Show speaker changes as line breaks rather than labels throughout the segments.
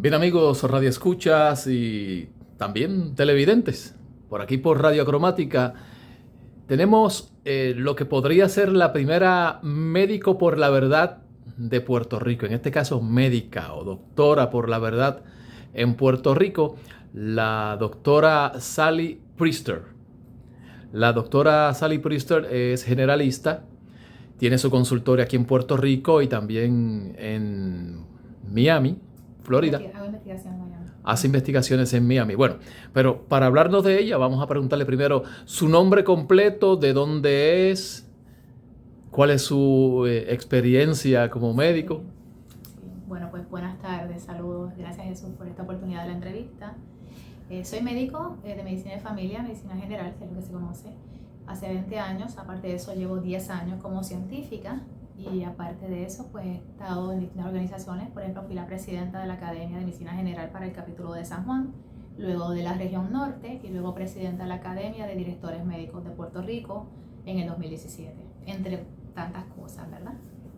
Bien amigos, radio escuchas y también televidentes. Por aquí por Radio Cromática tenemos lo que podría ser la primera médico por la verdad de Puerto Rico. En este caso médica o doctora por la verdad en Puerto Rico, la doctora Sally Priester. La doctora Sally Priester es generalista, tiene su consultorio aquí en Puerto Rico y también en Miami, Florida.
Hago investigación en Miami.
Hace investigaciones en Miami. Bueno, pero para hablarnos de ella, vamos a preguntarle primero su nombre completo, de dónde es, cuál es su experiencia como médico.
Sí. Bueno, pues buenas tardes, saludos. Gracias Jesús por esta oportunidad de la entrevista. Soy médico de medicina de familia, medicina general, que es lo que se conoce, hace 20 años. Aparte de eso, llevo 10 años como científica. Y aparte de eso, pues he estado en distintas organizaciones. Por ejemplo, fui la presidenta de la Academia de Medicina General para el capítulo de San Juan, luego de la región norte y luego presidenta de la Academia de Directores Médicos de Puerto Rico en el 2017, entre tantas cosas, ¿verdad?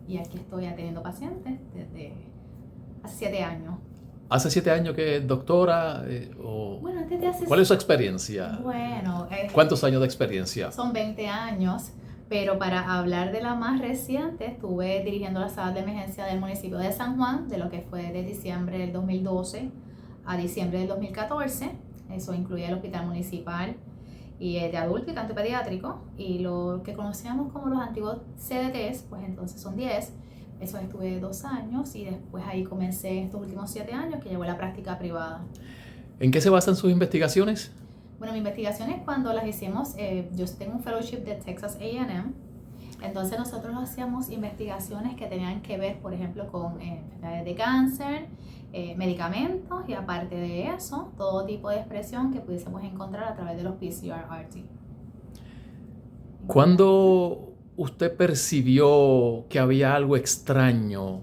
Y aquí estoy atendiendo pacientes desde hace 7 años.
¿Hace 7 años que es doctora?
Bueno, desde hace...
¿Cuál es su experiencia?
Bueno,
¿Cuántos años de experiencia?
Son 20 años. Pero para hablar de la más reciente, estuve dirigiendo la sala de emergencia del municipio de San Juan, de lo que fue de diciembre del 2012 a diciembre del 2014. Eso incluía el hospital municipal y el de adulto y tanto pediátrico. Y lo que conocíamos como los antiguos CDTs, pues entonces son 10. Eso estuve 2 años y después ahí comencé estos últimos 7 años que llevo la práctica privada.
¿En qué se basan sus investigaciones?
Bueno, mis investigaciones cuando las hicimos, yo tengo un fellowship de Texas A&M, entonces nosotros hacíamos investigaciones que tenían que ver, por ejemplo, con enfermedades de cáncer, medicamentos y aparte de eso, todo tipo de expresión que pudiésemos encontrar a través de los PCR-RT.
¿Cuándo usted percibió que había algo extraño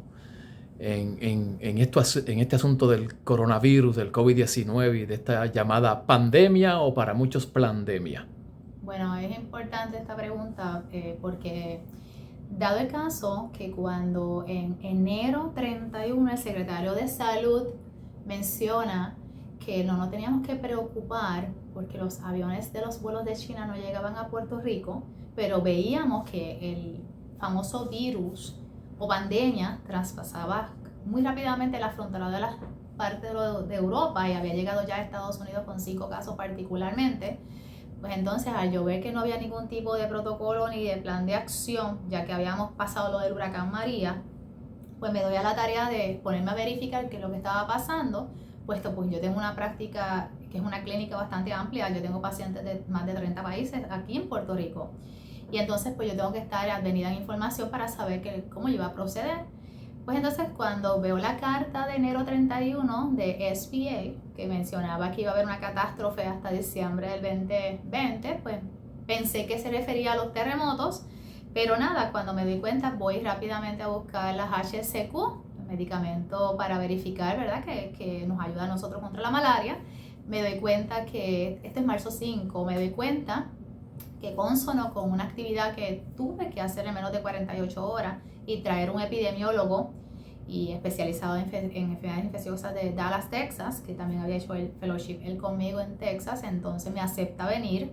en este asunto del coronavirus, del COVID-19 y de esta llamada pandemia o para muchos plandemia?
Bueno, es importante esta pregunta porque dado el caso que cuando en enero 31 el secretario de Salud menciona que no nos teníamos que preocupar porque los aviones de los vuelos de China no llegaban a Puerto Rico, pero veíamos que el famoso virus o pandemia traspasaba muy rápidamente la frontera de la parte de Europa y había llegado ya a Estados Unidos con 5 casos particularmente. Pues entonces al yo ver que no había ningún tipo de protocolo ni de plan de acción, ya que habíamos pasado lo del huracán María, pues me doy a la tarea de ponerme a verificar qué es lo que estaba pasando, puesto pues yo tengo una práctica que es una clínica bastante amplia, yo tengo pacientes de más de 30 países aquí en Puerto Rico. Y entonces pues yo tengo que estar advenida en información para saber cómo yo iba a proceder. Pues entonces cuando veo la carta de enero 31 de SBA, que mencionaba que iba a haber una catástrofe hasta diciembre del 2020, pues pensé que se refería a los terremotos, pero nada, cuando me doy cuenta voy rápidamente a buscar las HCQ, el medicamento para verificar, ¿verdad?, que nos ayuda a nosotros contra la malaria. Me doy cuenta que, este es marzo 5, me doy cuenta que consono con una actividad que tuve que hacer en menos de 48 horas y traer un epidemiólogo y especializado en enfermedades infecciosas de Dallas, Texas, que también había hecho el fellowship él conmigo en Texas, entonces me acepta venir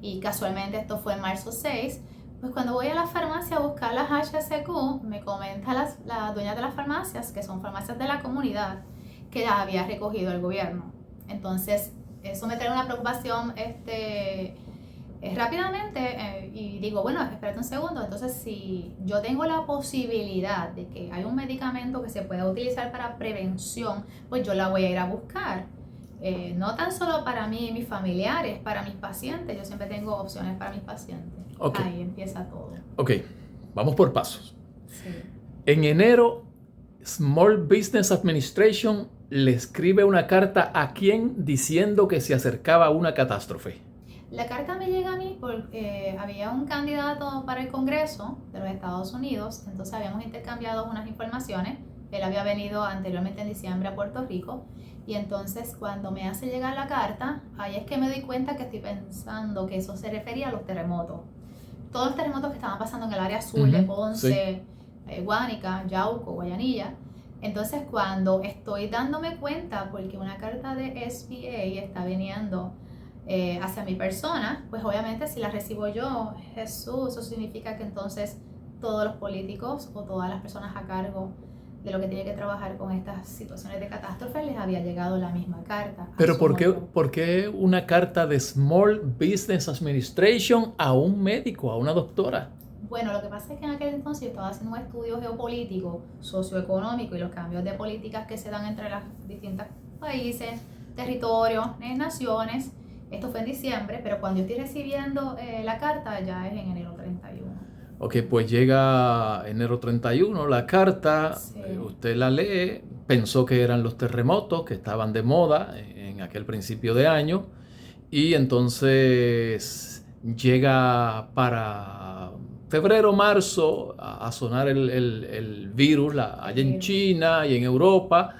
y casualmente esto fue en marzo 6. Pues cuando voy a la farmacia a buscar las HCQ, me comenta la dueña de las farmacias, que son farmacias de la comunidad, que las había recogido el gobierno. Entonces eso me trae una preocupación rápidamente y digo, bueno, espérate un segundo, entonces si yo tengo la posibilidad de que hay un medicamento que se pueda utilizar para prevención, pues yo la voy a ir a buscar. No tan solo para mí y mis familiares, para mis pacientes, yo siempre tengo opciones para mis pacientes. Okay. Ahí empieza todo.
Ok, vamos por pasos.
Sí.
En enero, Small Business Administration le escribe una carta a quién diciendo que se acercaba una catástrofe.
La carta me llega a mí porque había un candidato para el Congreso de los Estados Unidos, entonces habíamos intercambiado unas informaciones. Él había venido anteriormente en diciembre a Puerto Rico y entonces cuando me hace llegar la carta, ahí es que me doy cuenta que estoy pensando que eso se refería a los terremotos. Todos los terremotos que estaban pasando en el área sur de Ponce, sí, Guánica, Yauco, Guayanilla. Entonces, cuando estoy dándome cuenta, porque una carta de SBA está viniendo hacia mi persona, pues obviamente si la recibo yo, Jesús, eso significa que entonces todos los políticos o todas las personas a cargo de lo que tiene que trabajar con estas situaciones de catástrofe les había llegado la misma carta.
Pero ¿por qué una carta de Small Business Administration a un médico, a una doctora?
Bueno, lo que pasa es que en aquel entonces yo estaba haciendo un estudio geopolítico, socioeconómico y los cambios de políticas que se dan entre los distintos países, territorios, naciones. Esto fue en diciembre, pero cuando yo estoy recibiendo la carta ya es en enero 31.
Ok, pues llega enero 31 la carta,
Sí.
Usted la lee, pensó que eran los terremotos que estaban de moda en aquel principio de año y entonces llega para febrero, marzo a sonar el virus allá en China y en Europa.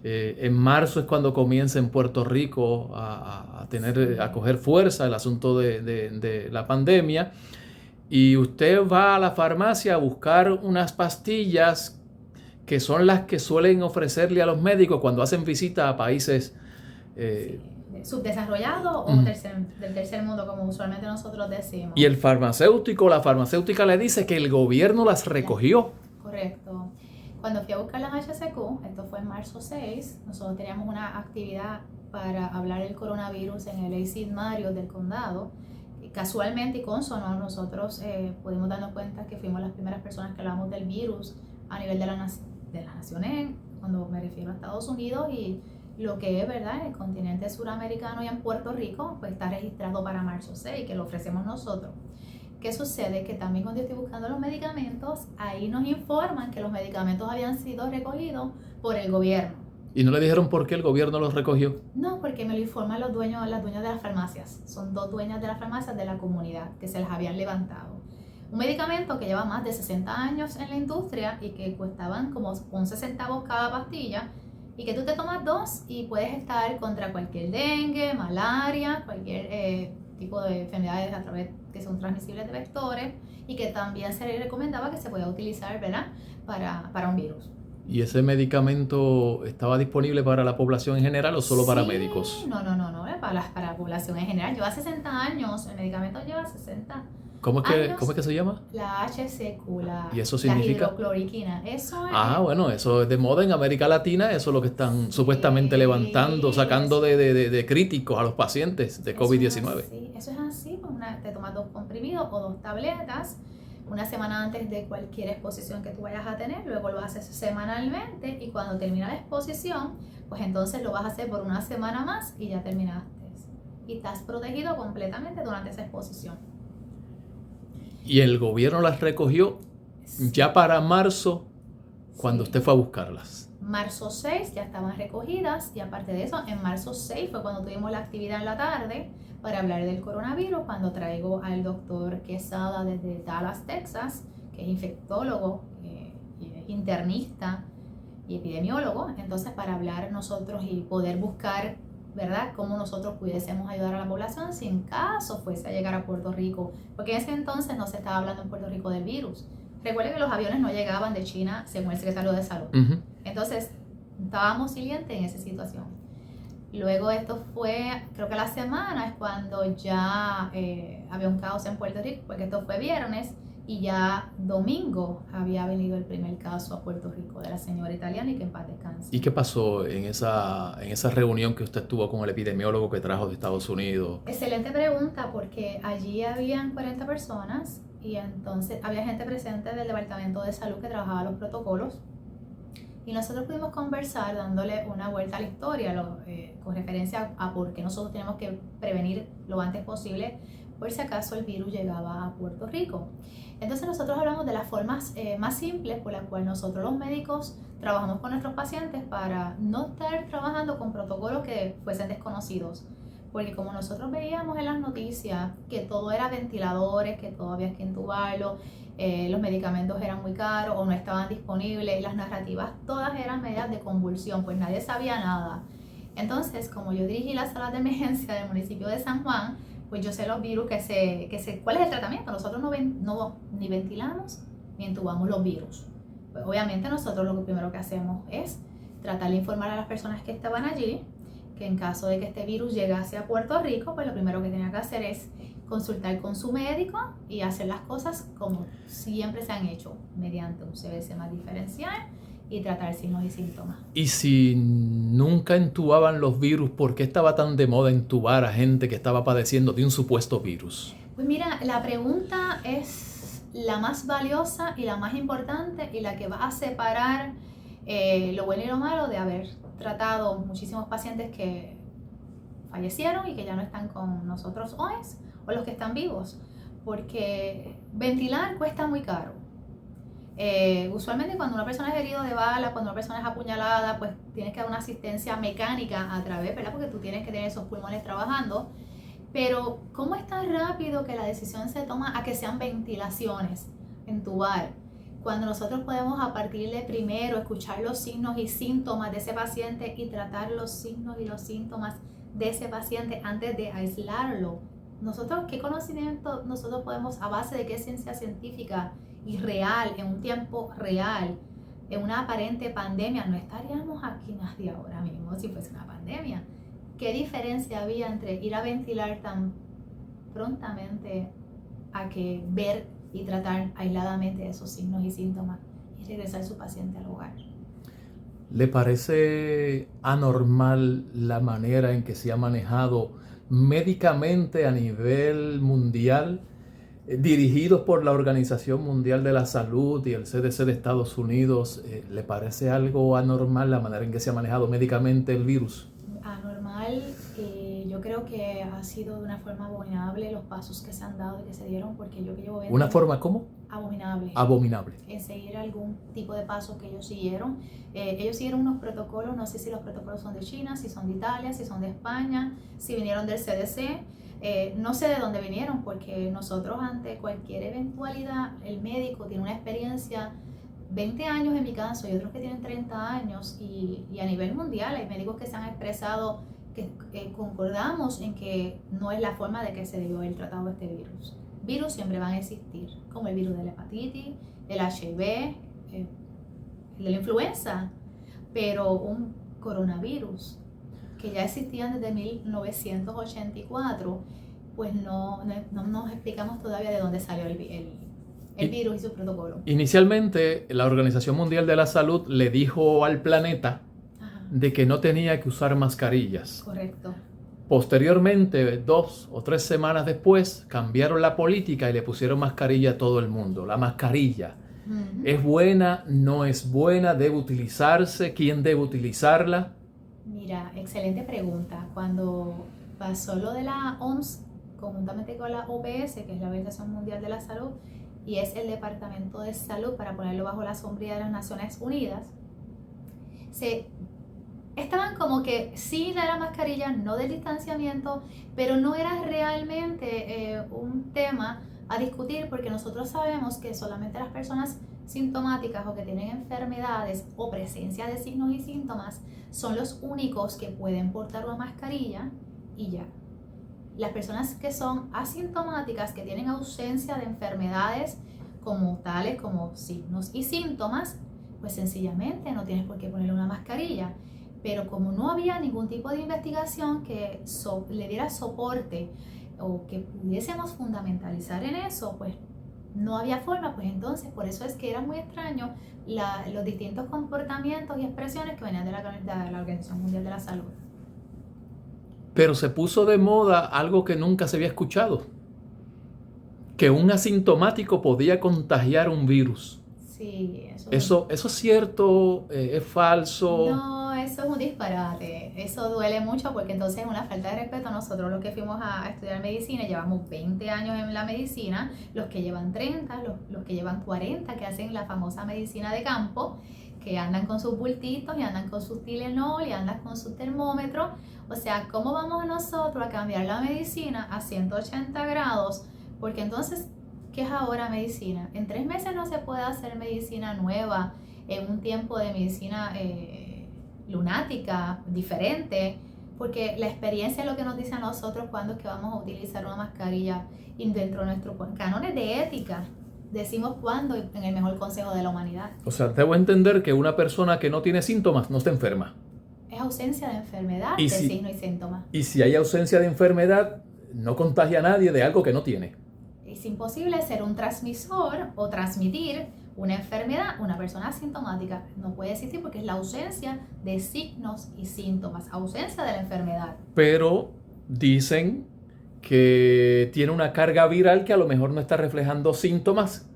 En marzo es cuando comienza en Puerto Rico a coger fuerza el asunto de la pandemia. Y usted va a la farmacia a buscar unas pastillas que son las que suelen ofrecerle a los médicos cuando hacen visita a países
subdesarrollados o del tercer mundo, como usualmente nosotros decimos.
Y la farmacéutica le dice que el gobierno las recogió.
Correcto. Cuando fui a buscar las HCQ, esto fue en marzo 6, nosotros teníamos una actividad para hablar del coronavirus en el ACID Mario del condado. Casualmente y consono, nosotros pudimos darnos cuenta que fuimos las primeras personas que hablamos del virus a nivel de las naciones, cuando me refiero a Estados Unidos y lo que es verdad, el continente suramericano y en Puerto Rico, pues está registrado para marzo 6, que lo ofrecemos nosotros. ¿Qué sucede? Que también cuando yo estoy buscando los medicamentos, ahí nos informan que los medicamentos habían sido recogidos por el gobierno.
¿Y no le dijeron por qué el gobierno los recogió?
No, porque me lo informan las dueñas de las farmacias. Son 2 dueñas de las farmacias de la comunidad que se las habían levantado. Un medicamento que lleva más de 60 años en la industria y que costaban como 11 centavos cada pastilla y que tú te tomas 2 y puedes estar contra cualquier dengue, malaria, cualquier tipo de enfermedades a través que son transmisibles de vectores y que también se le recomendaba que se pueda utilizar, ¿verdad?, para un virus.
¿Y ese medicamento estaba disponible para la población en general o solo para médicos?
No, para la población en general. Lleva 60 años, el medicamento lleva 60 años.
¿Cómo es que se llama?
La HCQ,
¿Y eso significa?
La hidrocloroquina. Eso es.
Bueno, eso es de moda en América Latina, eso es lo que están supuestamente levantando, sacando de críticos a los pacientes de COVID-19.
Eso es así, te tomas 2 comprimidos o 2 tabletas una semana antes de cualquier exposición que tú vayas a tener, luego lo haces semanalmente y cuando termina la exposición, pues entonces lo vas a hacer por una semana más y ya terminaste. Y estás protegido completamente durante esa exposición.
Y el gobierno las recogió ya para marzo, cuando usted fue a buscarlas.
Marzo 6 ya estaban recogidas y aparte de eso, en marzo 6 fue cuando tuvimos la actividad en la tarde para hablar del coronavirus, cuando traigo al doctor Quesada desde Dallas, Texas, que es infectólogo, internista y epidemiólogo, entonces para hablar nosotros y poder buscar, ¿verdad?, cómo nosotros pudiésemos ayudar a la población si en caso fuese a llegar a Puerto Rico, porque en ese entonces no se estaba hablando en Puerto Rico del virus. Recuerden que los aviones no llegaban de China según el secretario de Salud. Entonces, estábamos siguientes en esa situación. Luego esto fue, creo que la semana es cuando ya había un caos en Puerto Rico, porque esto fue viernes y ya domingo había venido el primer caso a Puerto Rico de la señora italiana y que en paz descanse.
¿Y qué pasó en esa reunión que usted tuvo con el epidemiólogo que trajo de Estados Unidos?
Excelente pregunta, porque allí habían 40 personas y entonces había gente presente del Departamento de Salud que trabajaba los protocolos y nosotros pudimos conversar dándole una vuelta a la historia con referencia a por qué nosotros tenemos que prevenir lo antes posible por si acaso el virus llegaba a Puerto Rico. Entonces nosotros hablamos de las formas más simples por las cuales nosotros los médicos trabajamos con nuestros pacientes para no estar trabajando con protocolos que fuesen desconocidos. Porque como nosotros veíamos en las noticias que todo era ventiladores, que todo había que intubarlo, los medicamentos eran muy caros o no estaban disponibles, las narrativas todas eran medidas de convulsión, pues nadie sabía nada. Entonces, como yo dirigí la sala de emergencia del municipio de San Juan, pues yo sé los virus ¿cuál es el tratamiento? Nosotros no ni ventilamos ni intubamos los virus. Pues obviamente nosotros lo primero que hacemos es tratar de informar a las personas que estaban allí, que en caso de que este virus llegase a Puerto Rico, pues lo primero que tenía que hacer es consultar con su médico y hacer las cosas como siempre se han hecho, mediante un CBC más diferencial y tratar signos y síntomas.
Y si nunca intubaban los virus, ¿por qué estaba tan de moda intubar a gente que estaba padeciendo de un supuesto virus?
Pues mira, la pregunta es la más valiosa y la más importante y la que va a separar lo bueno y lo malo de haber tratado muchísimos pacientes que fallecieron y que ya no están con nosotros hoy, o los que están vivos, porque ventilar cuesta muy caro. Usualmente cuando una persona es herida de bala, cuando una persona es apuñalada, pues tienes que dar una asistencia mecánica a través, ¿verdad? Porque tú tienes que tener esos pulmones trabajando. Pero ¿cómo es tan rápido que la decisión se toma a que sean ventilaciones, entubar? Cuando nosotros podemos a partir de primero escuchar los signos y síntomas de ese paciente y tratar los signos y los síntomas de ese paciente antes de aislarlo. Nosotros, ¿qué conocimiento nosotros podemos, a base de qué ciencia científica y real, en un tiempo real, en una aparente pandemia? No estaríamos aquí nadie ahora mismo si fuese una pandemia. ¿Qué diferencia había entre ir a ventilar tan prontamente a que ver y tratar aisladamente esos signos y síntomas y regresar su paciente al hogar?
¿Le parece anormal la manera en que se ha manejado médicamente a nivel mundial, dirigidos por la Organización Mundial de la Salud y el CDC de Estados Unidos? ¿Le parece algo anormal la manera en que se ha manejado médicamente el virus?
Anormal, yo creo que ha sido de una forma abominable los pasos que se han dado y que se dieron, porque yo que llevo 20
¿Una forma cómo?
Abominable.
Abominable.
En seguir algún tipo de pasos que ellos siguieron. Ellos siguieron unos protocolos, no sé si los protocolos son de China, si son de Italia, si son de España, si vinieron del CDC. No sé de dónde vinieron, porque nosotros ante cualquier eventualidad, el médico tiene una experiencia, 20 años en mi caso y otros que tienen 30 años, y a nivel mundial hay médicos que se han expresado que concordamos en que no es la forma de que se dio el tratado de este virus. Virus siempre van a existir, como el virus de la hepatitis, el HIV, el de la influenza, pero un coronavirus que ya existían desde 1984, pues no nos explicamos todavía de dónde salió el virus y su protocolo.
Inicialmente, la Organización Mundial de la Salud le dijo al planeta de que no tenía que usar mascarillas.
Correcto.
Posteriormente, 2 o 3 semanas después, cambiaron la política y le pusieron mascarilla a todo el mundo. La mascarilla, ¿es buena? ¿No es buena? ¿Debe utilizarse? ¿Quién debe utilizarla?
Mira, excelente pregunta. Cuando pasó lo de la OMS, conjuntamente con la OPS, que es la Organización Mundial de la Salud, y es el Departamento de Salud, para ponerlo bajo la sombrilla de las Naciones Unidas, estaban como que sí de la mascarilla, no del distanciamiento, pero no era realmente un tema a discutir, porque nosotros sabemos que solamente las personas sintomáticas o que tienen enfermedades o presencia de signos y síntomas son los únicos que pueden portar una mascarilla y ya. Las personas que son asintomáticas, que tienen ausencia de enfermedades como tales como signos y síntomas, pues sencillamente no tienes por qué ponerle una mascarilla. Pero como no había ningún tipo de investigación que le diera soporte o que pudiésemos fundamentalizar en eso, pues no había forma. Pues entonces por eso es que era muy extraño los distintos comportamientos y expresiones que venían de la Organización Mundial de la Salud.
Pero se puso de moda algo que nunca se había escuchado, que un asintomático podía contagiar un virus.
Sí,
¿Eso es cierto? ¿Es falso?
No, eso es un disparate. Eso duele mucho, porque entonces es una falta de respeto a nosotros los que fuimos a estudiar medicina. Llevamos 20 años en la medicina, los que llevan 30, los que llevan 40, que hacen la famosa medicina de campo, que andan con sus bultitos y andan con sus Tylenol y andan con su termómetro. O sea, ¿cómo vamos nosotros a cambiar la medicina a 180 grados? Porque entonces, ¿qué es ahora medicina? En 3 meses no se puede hacer medicina nueva, en un tiempo de medicina lunática, diferente, porque la experiencia es lo que nos dice a nosotros cuándo es que vamos a utilizar una mascarilla, y dentro de nuestros cánones de ética decimos cuándo en el mejor consejo de la humanidad.
O sea, debo entender que una persona que no tiene síntomas no está enferma.
Es ausencia de enfermedad,
Y
de
si-
signos y síntomas.
Y si hay ausencia de enfermedad, no contagia a nadie de algo que no tiene.
Es imposible ser un transmisor o transmitir una enfermedad a una persona asintomática. No puede existir porque es la ausencia de signos y síntomas, ausencia de la enfermedad.
Pero dicen que tiene una carga viral que a lo mejor no está reflejando síntomas,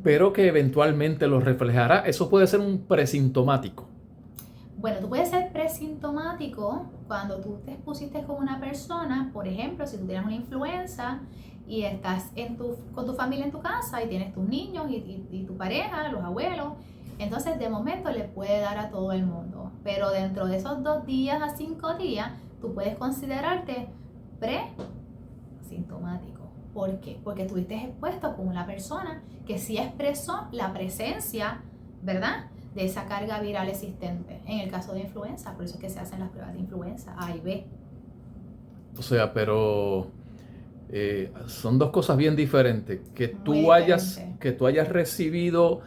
pero que eventualmente los reflejará. Eso puede ser un presintomático.
Bueno, tú puedes ser presintomático cuando tú te expusiste con una persona, por ejemplo, si tú tienes una influenza y estás con tu familia en tu casa y tienes tus niños y tu pareja, los abuelos, entonces de momento le puede dar a todo el mundo. Pero dentro de esos 2 días a 5 días, tú puedes considerarte presintomático. ¿Por qué? Porque estuviste expuesto con una persona que sí expresó la presencia, ¿verdad?, de esa carga viral existente. En el caso de influenza, por eso es que se hacen las pruebas de influenza A y B.
O sea, pero son dos cosas bien diferentes. Que
Muy
tú hayas
diferente.
recibido,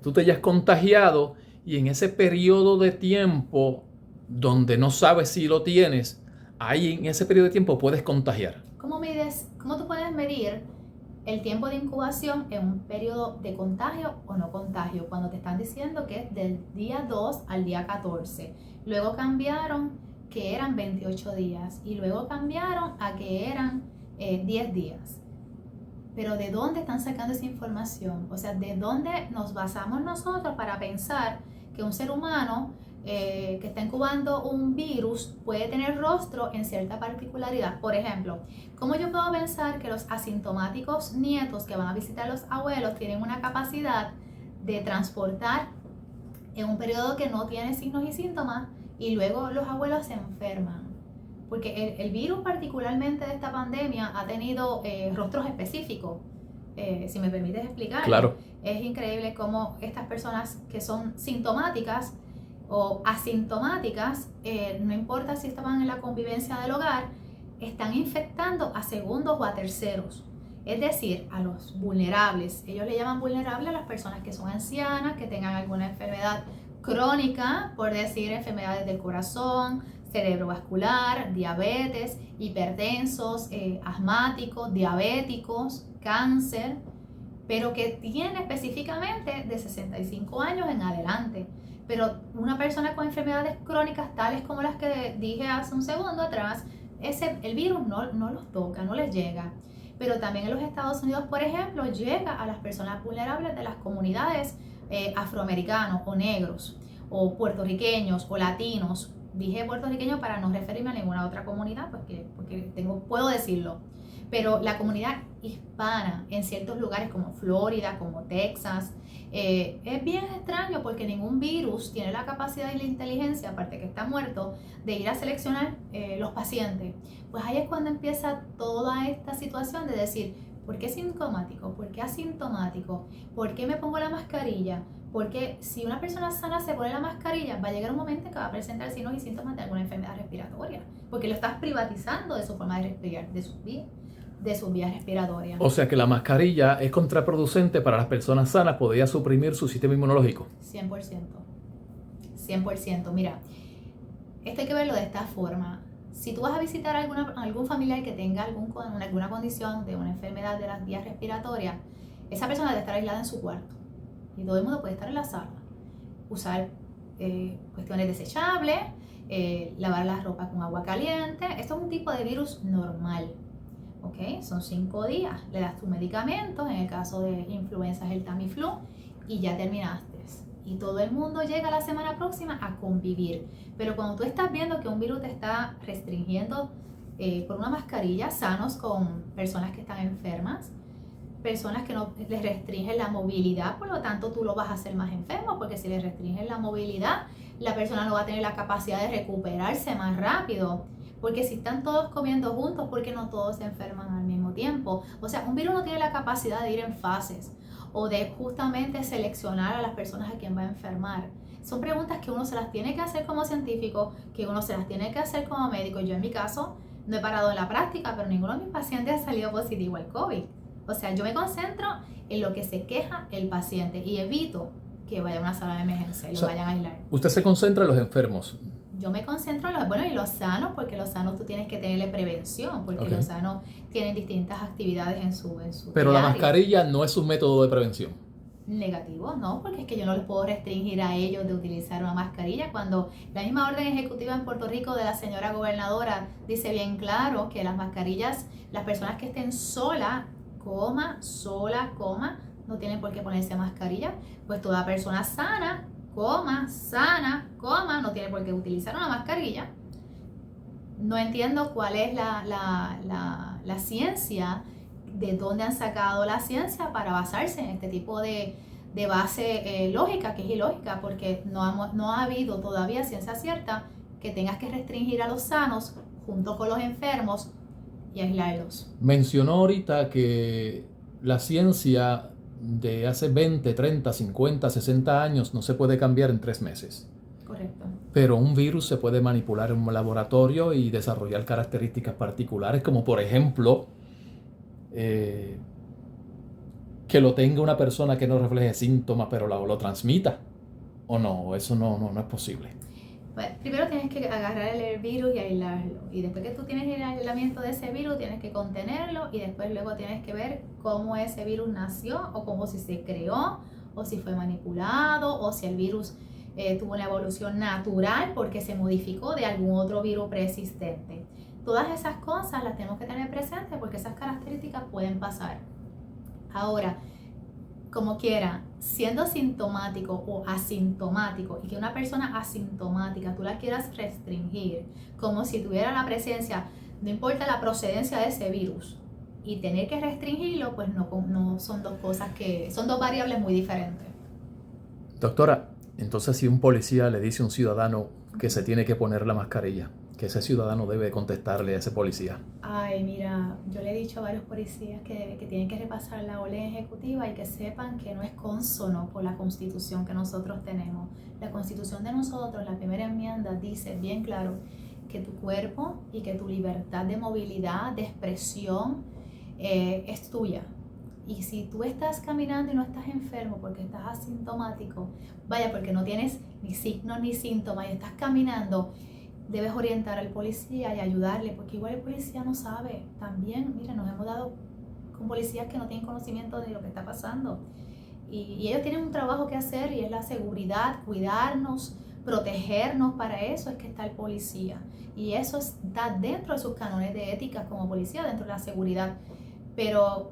tú te hayas contagiado y en ese periodo de tiempo donde no sabes si lo tienes, ahí en ese periodo de tiempo puedes contagiar.
¿Cómo tú puedes medir el tiempo de incubación en un periodo de contagio o no contagio? Cuando te están diciendo que es del día 2 al día 14. Luego cambiaron que eran 28 días y luego cambiaron a que eran 10 días. Pero ¿de dónde están sacando esa información? O sea, ¿de dónde nos basamos nosotros para pensar que un ser humano que está incubando un virus puede tener rostro en cierta particularidad? Por ejemplo, ¿cómo yo puedo pensar que los asintomáticos nietos que van a visitar a los abuelos tienen una capacidad de transportar en un periodo que no tiene signos y síntomas y luego los abuelos se enferman? Porque el virus particularmente de esta pandemia ha tenido rostros específicos. Si me permites explicar,
Claro.
Es increíble cómo estas personas que son sintomáticas o asintomáticas, no importa si estaban en la convivencia del hogar, están infectando a segundos o a terceros. Es decir, a los vulnerables. Ellos le llaman vulnerables a las personas que son ancianas, que tengan alguna enfermedad crónica, por decir enfermedades del corazón, cerebrovascular, diabetes, hipertensos, asmáticos, diabéticos, cáncer, pero que tiene específicamente de 65 años en adelante. Pero una persona con enfermedades crónicas tales como las que dije hace un segundo atrás, el virus no los toca, no les llega. Pero también en los Estados Unidos, por ejemplo, llega a las personas vulnerables de las comunidades afroamericanos o negros o puertorriqueños o latinos. Dije puertorriqueños para no referirme a ninguna otra comunidad, porque puedo decirlo. Pero la comunidad hispana en ciertos lugares como Florida, como Texas, es bien extraño porque ningún virus tiene la capacidad y la inteligencia, aparte que está muerto, de ir a seleccionar los pacientes. Pues ahí es cuando empieza toda esta situación de decir, ¿por qué sintomático? ¿Por qué asintomático? ¿Por qué me pongo la mascarilla? Porque si una persona sana se pone la mascarilla, va a llegar un momento en que va a presentar signos y síntomas de alguna enfermedad respiratoria, porque lo estás privatizando de su forma de respirar, de sus vías respiratorias.
O sea que la mascarilla es contraproducente para las personas sanas, podría suprimir su sistema inmunológico.
100%. 100%. Mira, esto hay que verlo de esta forma. Si tú vas a visitar a algún familiar que tenga alguna condición de una enfermedad de las vías respiratorias, esa persona debe estar aislada en su cuarto. Y todo el mundo puede estar en la sala. Usar cuestiones desechables, lavar la ropa con agua caliente. Esto es un tipo de virus normal. ¿Okay? Son 5 días. Le das tus medicamentos, en el caso de influenza es el Tamiflu, y ya terminaste. Y todo el mundo llega la semana próxima a convivir. Pero cuando tú estás viendo que un virus te está restringiendo por una mascarilla, sanos con personas que están enfermas, personas que no les restringen la movilidad, por lo tanto tú lo vas a hacer más enfermo, porque si les restringen la movilidad, la persona no va a tener la capacidad de recuperarse más rápido. Porque si están todos comiendo juntos, ¿por qué no todos se enferman al mismo tiempo? O sea, un virus no tiene la capacidad de ir en fases o de justamente seleccionar a las personas a quien va a enfermar. Son preguntas que uno se las tiene que hacer como científico, que uno se las tiene que hacer como médico. Yo en mi caso no he parado en la práctica, pero ninguno de mis pacientes ha salido positivo al COVID. O sea, yo me concentro en lo que se queja el paciente y evito que vaya a una sala de emergencia y lo vayan a aislar.
Usted se concentra en los enfermos.
Yo me concentro en los sanos, porque los sanos tú tienes que tenerle prevención, porque los sanos tienen distintas actividades en su
Pero
diario.
La mascarilla no es un método de prevención.
Negativo, no, porque es que yo no les puedo restringir a ellos de utilizar una mascarilla cuando la misma orden ejecutiva en Puerto Rico de la señora gobernadora dice bien claro que las mascarillas, las personas que estén sola, no tienen por qué ponerse mascarilla, pues toda persona sana, no tiene por qué utilizar una mascarilla. No entiendo cuál es la ciencia, de dónde han sacado la ciencia para basarse en este tipo de base lógica, que es ilógica, porque no ha habido todavía ciencia cierta que tengas que restringir a los sanos junto con los enfermos y aislarlos.
Mencionó ahorita que la ciencia de hace 20, 30, 50, 60 años no se puede cambiar en 3 meses.
Correcto.
Pero un virus se puede manipular en un laboratorio y desarrollar características particulares, como por ejemplo, que lo tenga una persona que no refleje síntomas, pero lo transmita. ¿O no? Eso no es posible.
Pues, primero tienes que agarrar el virus y aislarlo. Y después que tú tienes el aislamiento de ese virus, tienes que contenerlo y después luego tienes que ver cómo ese virus nació o cómo si se creó o si fue manipulado o si el virus tuvo una evolución natural porque se modificó de algún otro virus preexistente. Todas esas cosas las tenemos que tener presentes porque esas características pueden pasar. Ahora, como quiera, siendo sintomático o asintomático, y que una persona asintomática tú la quieras restringir como si tuviera la presencia, no importa la procedencia de ese virus, y tener que restringirlo, pues no son dos cosas son dos variables muy diferentes.
Doctora, entonces si un policía le dice a un ciudadano que se tiene que poner la mascarilla, que ese ciudadano debe contestarle a ese policía.
Ay, mira, yo le he dicho a varios policías que tienen que repasar la orden ejecutiva y que sepan que no es consono con la Constitución que nosotros tenemos. La Constitución de nosotros, la primera enmienda, dice bien claro que tu cuerpo y que tu libertad de movilidad, de expresión, es tuya. Y si tú estás caminando y no estás enfermo porque estás asintomático, vaya, porque no tienes ni signos ni síntomas y estás caminando, debes orientar al policía y ayudarle, porque igual el policía no sabe. También, mira, nos hemos dado con policías que no tienen conocimiento de lo que está pasando. Y ellos tienen un trabajo que hacer y es la seguridad, cuidarnos, protegernos. Para eso es que está el policía. Y eso está dentro de sus cánones de ética como policía, dentro de la seguridad. Pero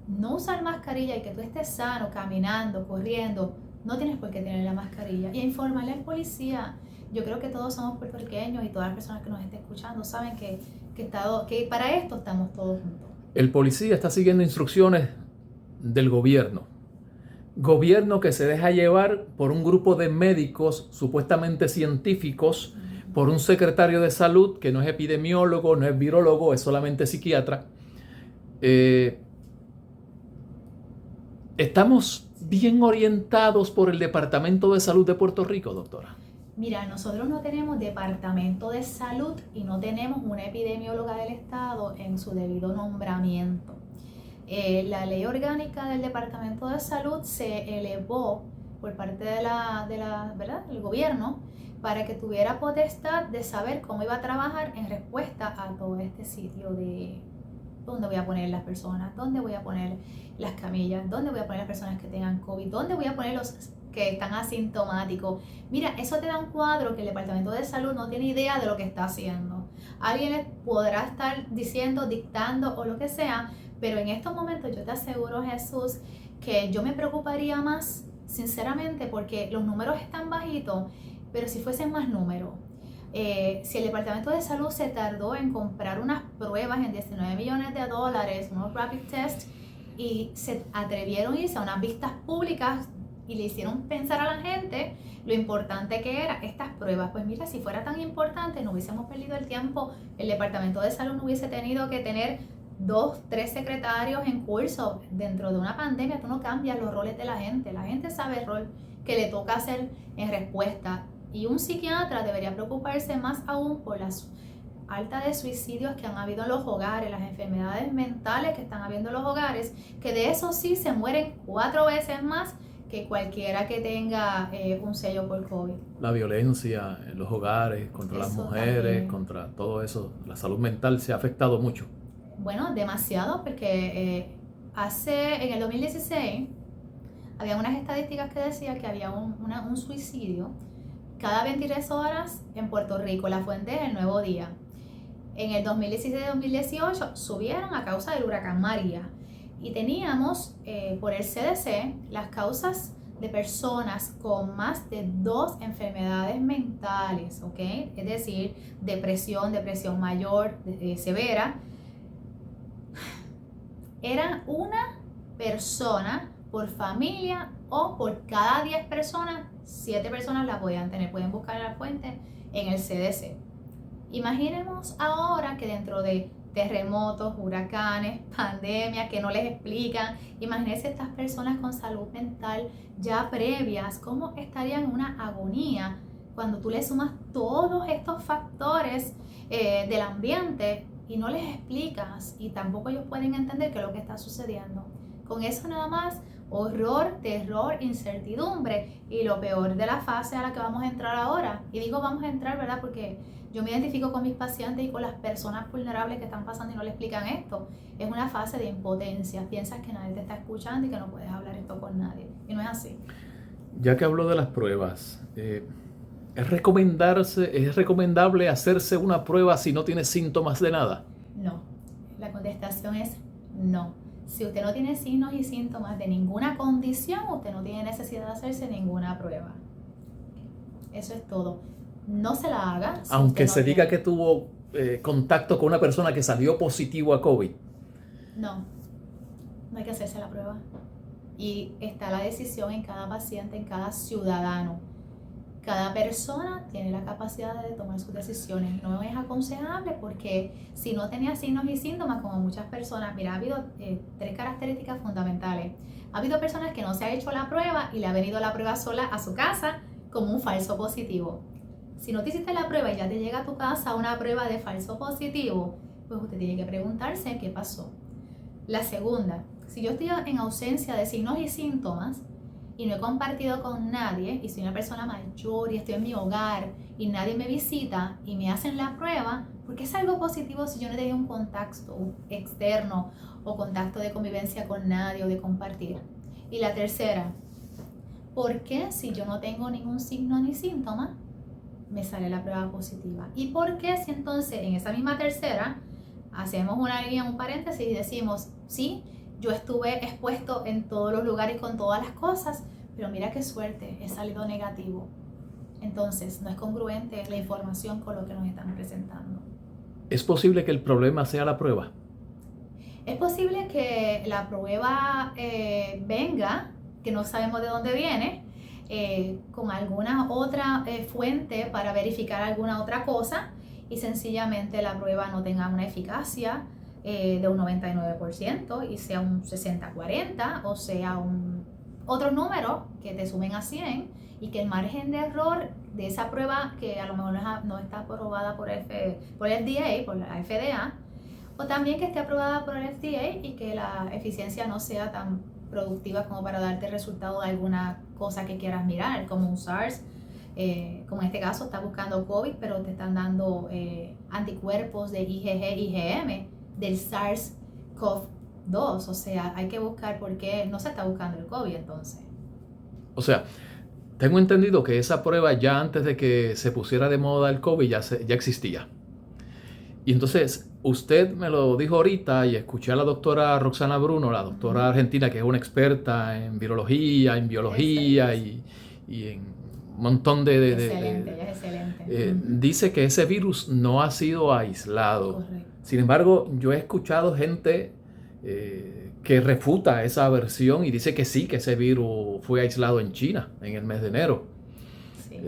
no usar mascarilla y que tú estés sano, caminando, corriendo, no tienes por qué tener la mascarilla. Y informarle al policía. Yo creo que todos somos puertorriqueños y todas las personas que nos estén escuchando saben que para esto estamos todos juntos.
El policía está siguiendo instrucciones del gobierno. Gobierno que se deja llevar por un grupo de médicos supuestamente científicos, por un secretario de salud que no es epidemiólogo, no es virólogo, es solamente psiquiatra. ¿Estamos bien orientados por el Departamento de Salud de Puerto Rico, doctora?
Mira, nosotros no tenemos departamento de salud y no tenemos una epidemióloga del estado en su debido nombramiento. La ley orgánica del departamento de salud se elevó por parte ¿verdad?, del gobierno para que tuviera potestad de saber cómo iba a trabajar en respuesta a todo este sitio de dónde voy a poner las personas, dónde voy a poner las camillas, dónde voy a poner las personas que tengan COVID, dónde voy a poner los que están asintomáticos. Mira, eso te da un cuadro que el Departamento de Salud no tiene idea de lo que está haciendo. Alguien les podrá estar diciendo, dictando o lo que sea, pero en estos momentos yo te aseguro, Jesús, que yo me preocuparía más, sinceramente, porque los números están bajitos, pero si fuesen más números. Si el Departamento de Salud se tardó en comprar unas pruebas en $19 millones, unos rapid tests, y se atrevieron a irse a unas vistas públicas y le hicieron pensar a la gente lo importante que eran estas pruebas. Pues mira, si fuera tan importante, no hubiésemos perdido el tiempo. El Departamento de Salud no hubiese tenido que tener 2, 3 secretarios en curso. Dentro de una pandemia tú no cambias los roles de la gente sabe el rol que le toca hacer en respuesta. Y un psiquiatra debería preocuparse más aún por alta de suicidios que han habido en los hogares, las enfermedades mentales que están habiendo en los hogares, que de eso sí se mueren 4 veces más que cualquiera que tenga un sello por COVID.
La violencia en los hogares, contra las mujeres, también. Contra todo eso, la salud mental se ha afectado mucho.
Bueno, demasiado, porque en el 2016 había unas estadísticas que decían que había un suicidio cada 23 horas en Puerto Rico. La fuente es El Nuevo Día. En el 2016-2018 subieron a causa del huracán María. Y teníamos por el CDC las causas de personas con más de 2 enfermedades mentales, ¿ok? Es decir, depresión mayor, severa. Era una persona por familia o por cada 10 personas, 7 personas la podían tener. Pueden buscar la fuente en el CDC. Imaginemos ahora que dentro de terremotos, huracanes, pandemias que no les explican, imagínense estas personas con salud mental ya previas, cómo estarían en una agonía cuando tú le sumas todos estos factores del ambiente y no les explicas, y tampoco ellos pueden entender qué es lo que está sucediendo. Con eso nada más, horror, terror, incertidumbre, y lo peor de la fase a la que vamos a entrar ahora. Y digo vamos a entrar, ¿verdad? Porque yo me identifico con mis pacientes y con las personas vulnerables que están pasando y no le explican esto. Es una fase de impotencia. Piensas que nadie te está escuchando y que no puedes hablar esto con nadie. Y no es así.
Ya que hablo de las pruebas, ¿es recomendable hacerse una prueba si no tiene síntomas de nada?
No. La contestación es no. Si usted no tiene signos y síntomas de ninguna condición, usted no tiene necesidad de hacerse ninguna prueba. Eso es todo. No se la haga. Si
aunque se diga
tiene...
que tuvo contacto con una persona que salió positivo a COVID.
No hay que hacerse la prueba. Y está la decisión en cada paciente, en cada ciudadano. Cada persona tiene la capacidad de tomar sus decisiones. No es aconsejable porque si no tenía signos y síntomas, como muchas personas, mira, ha habido 3 características fundamentales. Ha habido personas que no se han hecho la prueba y le ha venido la prueba sola a su casa como un falso positivo. Si no te hiciste la prueba y ya te llega a tu casa una prueba de falso positivo, pues usted tiene que preguntarse qué pasó. La segunda, si yo estoy en ausencia de signos y síntomas y no he compartido con nadie, y soy una persona mayor y estoy en mi hogar y nadie me visita y me hacen la prueba, ¿por qué salgo positivo si yo no he tenido un contacto externo o contacto de convivencia con nadie o de compartir? Y la tercera, ¿por qué si yo no tengo ningún signo ni síntoma me sale la prueba positiva? ¿Y por qué si entonces en esa misma tercera hacemos una línea, un paréntesis y decimos, sí, yo estuve expuesto en todos los lugares con todas las cosas, pero mira qué suerte, he salido negativo? Entonces no es congruente la información con lo que nos están presentando.
¿Es posible que el problema sea la prueba?
Es posible que la prueba venga, que no sabemos de dónde viene, con alguna otra fuente para verificar alguna otra cosa, y sencillamente la prueba no tenga una eficacia de un 99% y sea un 60-40 o sea otro número que te sumen a 100, y que el margen de error de esa prueba, que a lo mejor no está aprobada por el FDA, por la FDA, o también que esté aprobada por el FDA y que la eficiencia no sea tan productiva como para darte resultado de alguna cosa que quieras mirar, como un SARS, como en este caso estás buscando COVID, pero te están dando anticuerpos de IgG, IgM del SARS-CoV-2. O sea, hay que buscar por qué no se está buscando el COVID entonces.
O sea, tengo entendido que esa prueba ya antes de que se pusiera de moda el COVID ya existía. Y entonces, usted me lo dijo ahorita y escuché a la doctora Roxana Bruno, la doctora argentina que es una experta en virología, en biología y en un montón de...
Excelente, ella es excelente.
Dice que ese virus no ha sido aislado.
Correcto.
Sin embargo, yo he escuchado gente que refuta esa versión y dice que sí, que ese virus fue aislado en China en el mes de enero.
Sí.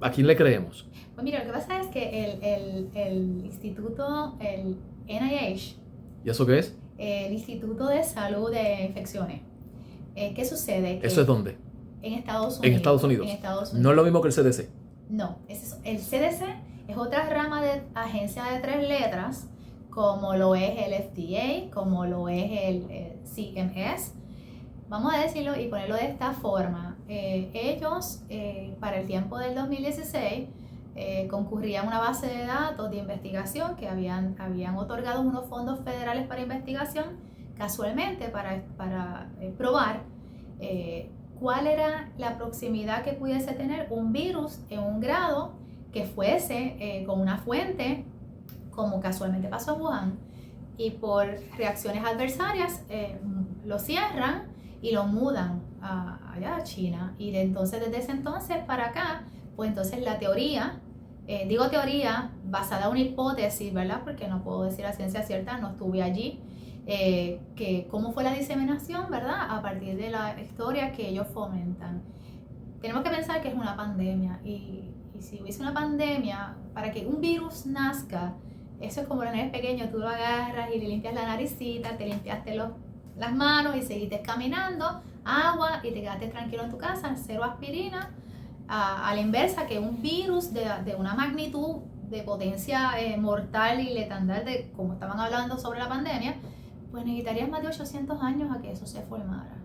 ¿A quién le creemos?
Pues mira, lo que pasa es que el instituto, el NIH...
¿Y eso qué es?
El Instituto de Salud de Infecciones. ¿Qué sucede? Que
¿eso es dónde?
En Estados Unidos.
En Estados Unidos.
En Estados Unidos.
No es lo mismo que el CDC.
No, el CDC es otra rama de agencia de 3 letras, como lo es el FDA, como lo es el CMS. Vamos a decirlo y ponerlo de esta forma. Ellos, para el tiempo del 2016, concurrían a una base de datos de investigación que habían otorgado unos fondos federales para investigación, casualmente para probar cuál era la proximidad que pudiese tener un virus en un grado que fuese con una fuente, como casualmente pasó en Wuhan, y por reacciones adversarias lo cierran y lo mudan allá a China. Y desde ese entonces para acá, pues entonces la teoría, digo teoría basada en una hipótesis, ¿verdad? Porque no puedo decir a ciencia cierta, no estuve allí, que cómo fue la diseminación, ¿verdad? A partir de la historia que ellos fomentan. Tenemos que pensar que es una pandemia y si hubiese una pandemia, para que un virus nazca, eso es como los nenes pequeños, tú lo agarras y le limpias la naricita, te limpiaste las manos y seguiste caminando, agua y te quedaste tranquilo en tu casa, cero aspirina. A la inversa, que un virus de una magnitud de potencia mortal y letandal, de como estaban hablando sobre la pandemia, pues necesitarías más de 800 años a que eso se formara.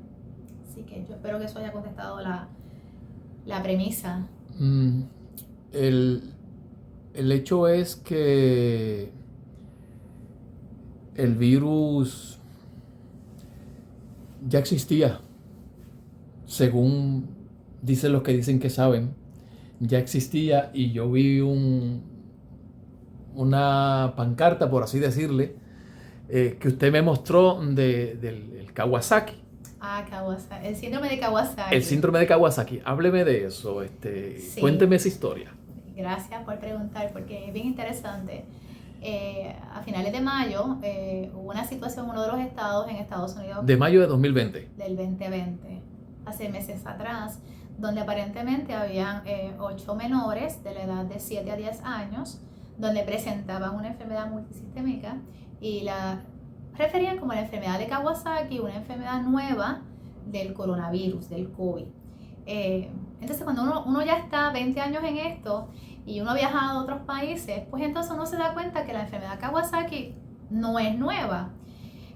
Así que yo espero que eso haya contestado la premisa.
El hecho es que el virus ya existía, según dicen los que dicen que saben, ya existía, y yo vi una pancarta, por así decirle, que usted me mostró del Kawasaki.
Kawasaki, el síndrome de Kawasaki.
El síndrome de Kawasaki, hábleme de eso,
Sí.
Cuénteme esa historia.
Gracias por preguntar, porque es bien interesante. A finales de mayo hubo una situación en uno de los estados en Estados Unidos.
De mayo de 2020.
Del 2020, hace meses atrás, donde aparentemente habían 8 menores de la edad de 7 a 10 años, donde presentaban una enfermedad multisistémica y la referían como la enfermedad de Kawasaki, una enfermedad nueva del coronavirus, del COVID. Entonces cuando uno ya está 20 años en esto y uno ha viajado a otros países, pues entonces uno se da cuenta que la enfermedad Kawasaki no es nueva.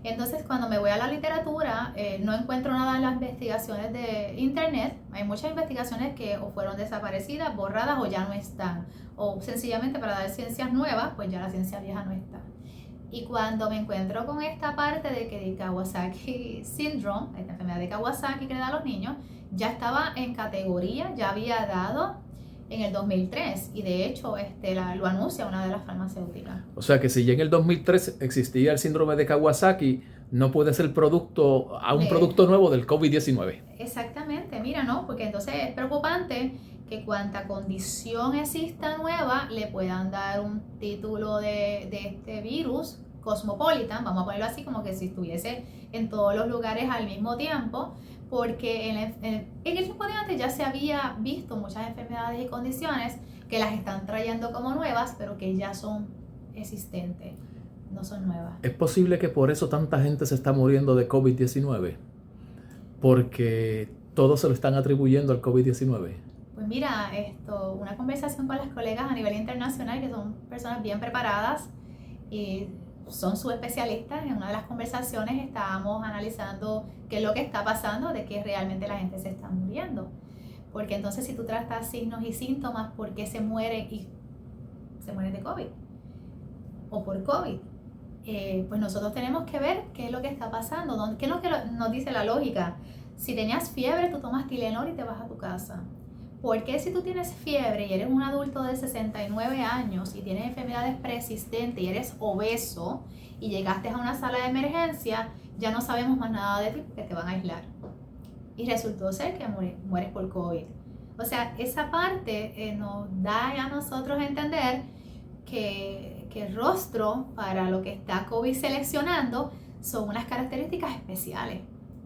Entonces cuando me voy a la literatura no encuentro nada en las investigaciones de internet. Hay muchas investigaciones que o fueron desaparecidas, borradas o ya no están, o sencillamente para dar ciencias nuevas, pues ya la ciencia vieja no está. Y cuando me encuentro con esta parte de que el Kawasaki Syndrome, esta enfermedad de Kawasaki que le da a los niños, ya estaba en categoría, ya había dado en el 2003 y de hecho lo anuncia una de las farmacéuticas.
O sea que si ya en el 2003 existía el síndrome de Kawasaki, no puede ser producto nuevo del COVID-19.
Exactamente, mira, ¿no? Porque entonces es preocupante que cuanta condición exista nueva le puedan dar un título de este virus cosmopolitan, vamos a ponerlo así, como que si estuviese en todos los lugares al mismo tiempo, porque en el tiempo de antes ya se había visto muchas enfermedades y condiciones que las están trayendo como nuevas, pero que ya son existentes, no son nuevas.
¿Es posible que por eso tanta gente se está muriendo de COVID-19? Porque todos se lo están atribuyendo al COVID-19.
Pues mira, una conversación con las colegas a nivel internacional, que son personas bien preparadas y son subespecialistas. En una de las conversaciones estábamos analizando qué es lo que está pasando, de que realmente la gente se está muriendo. Porque entonces si tú tratas signos y síntomas, ¿por qué se mueren de COVID? O por COVID. Pues nosotros tenemos que ver qué es lo que está pasando, qué es lo que nos dice la lógica. Si tenías fiebre, tú tomas Tylenol y te vas a tu casa. ¿Por qué si tú tienes fiebre y eres un adulto de 69 años y tienes enfermedades preexistentes y eres obeso y llegaste a una sala de emergencia, ya no sabemos más nada de ti porque te van a aislar? Y resultó ser que mueres por COVID. O sea, esa parte nos da a nosotros a entender que el rostro para lo que está COVID seleccionando son unas características especiales.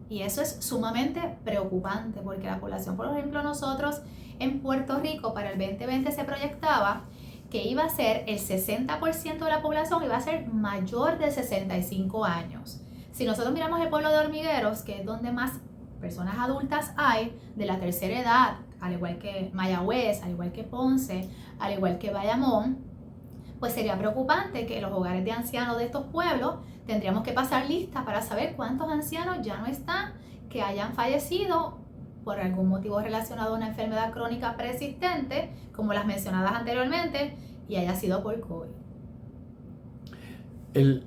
Y eso es sumamente preocupante porque la población, por ejemplo, nosotros en Puerto Rico para el 2020 se proyectaba que iba a ser el 60% de la población iba a ser mayor de 65 años. Si nosotros miramos el pueblo de Hormigueros, que es donde más personas adultas hay de la tercera edad, al igual que Mayagüez, al igual que Ponce, al igual que Bayamón, pues sería preocupante que los hogares de ancianos de estos pueblos tendríamos que pasar listas para saber cuántos ancianos ya no están, que hayan fallecido por algún motivo relacionado a una enfermedad crónica persistente, como las mencionadas anteriormente, y haya sido por COVID.
El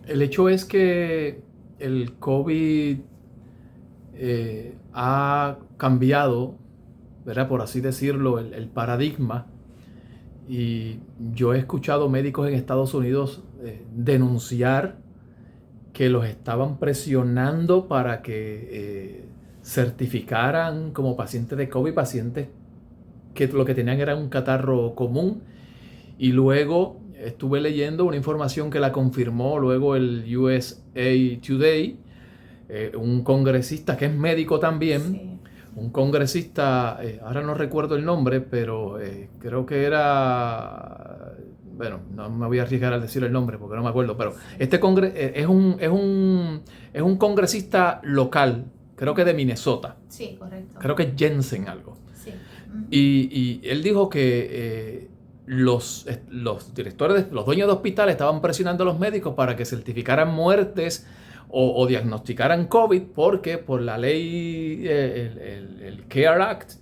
hecho es que el COVID ha cambiado, ¿verdad? Por así decirlo, el paradigma. Y yo he escuchado médicos en Estados Unidos denunciar que los estaban presionando para que certificaran como pacientes de COVID, pacientes que lo que tenían era un catarro común. Y luego estuve leyendo una información que la confirmó luego el USA Today, un congresista que es médico también.
Sí.
Un congresista, ahora no recuerdo el nombre, pero creo que era, bueno, no me voy a arriesgar a decir el nombre porque no me acuerdo, pero este es un congresista local, creo que de Minnesota.
Sí, correcto.
Creo que es Jensen algo.
Sí.
Y él dijo que los directores, los dueños de hospitales estaban presionando a los médicos para que certificaran muertes o diagnosticaran COVID porque por la ley, el CARE Act,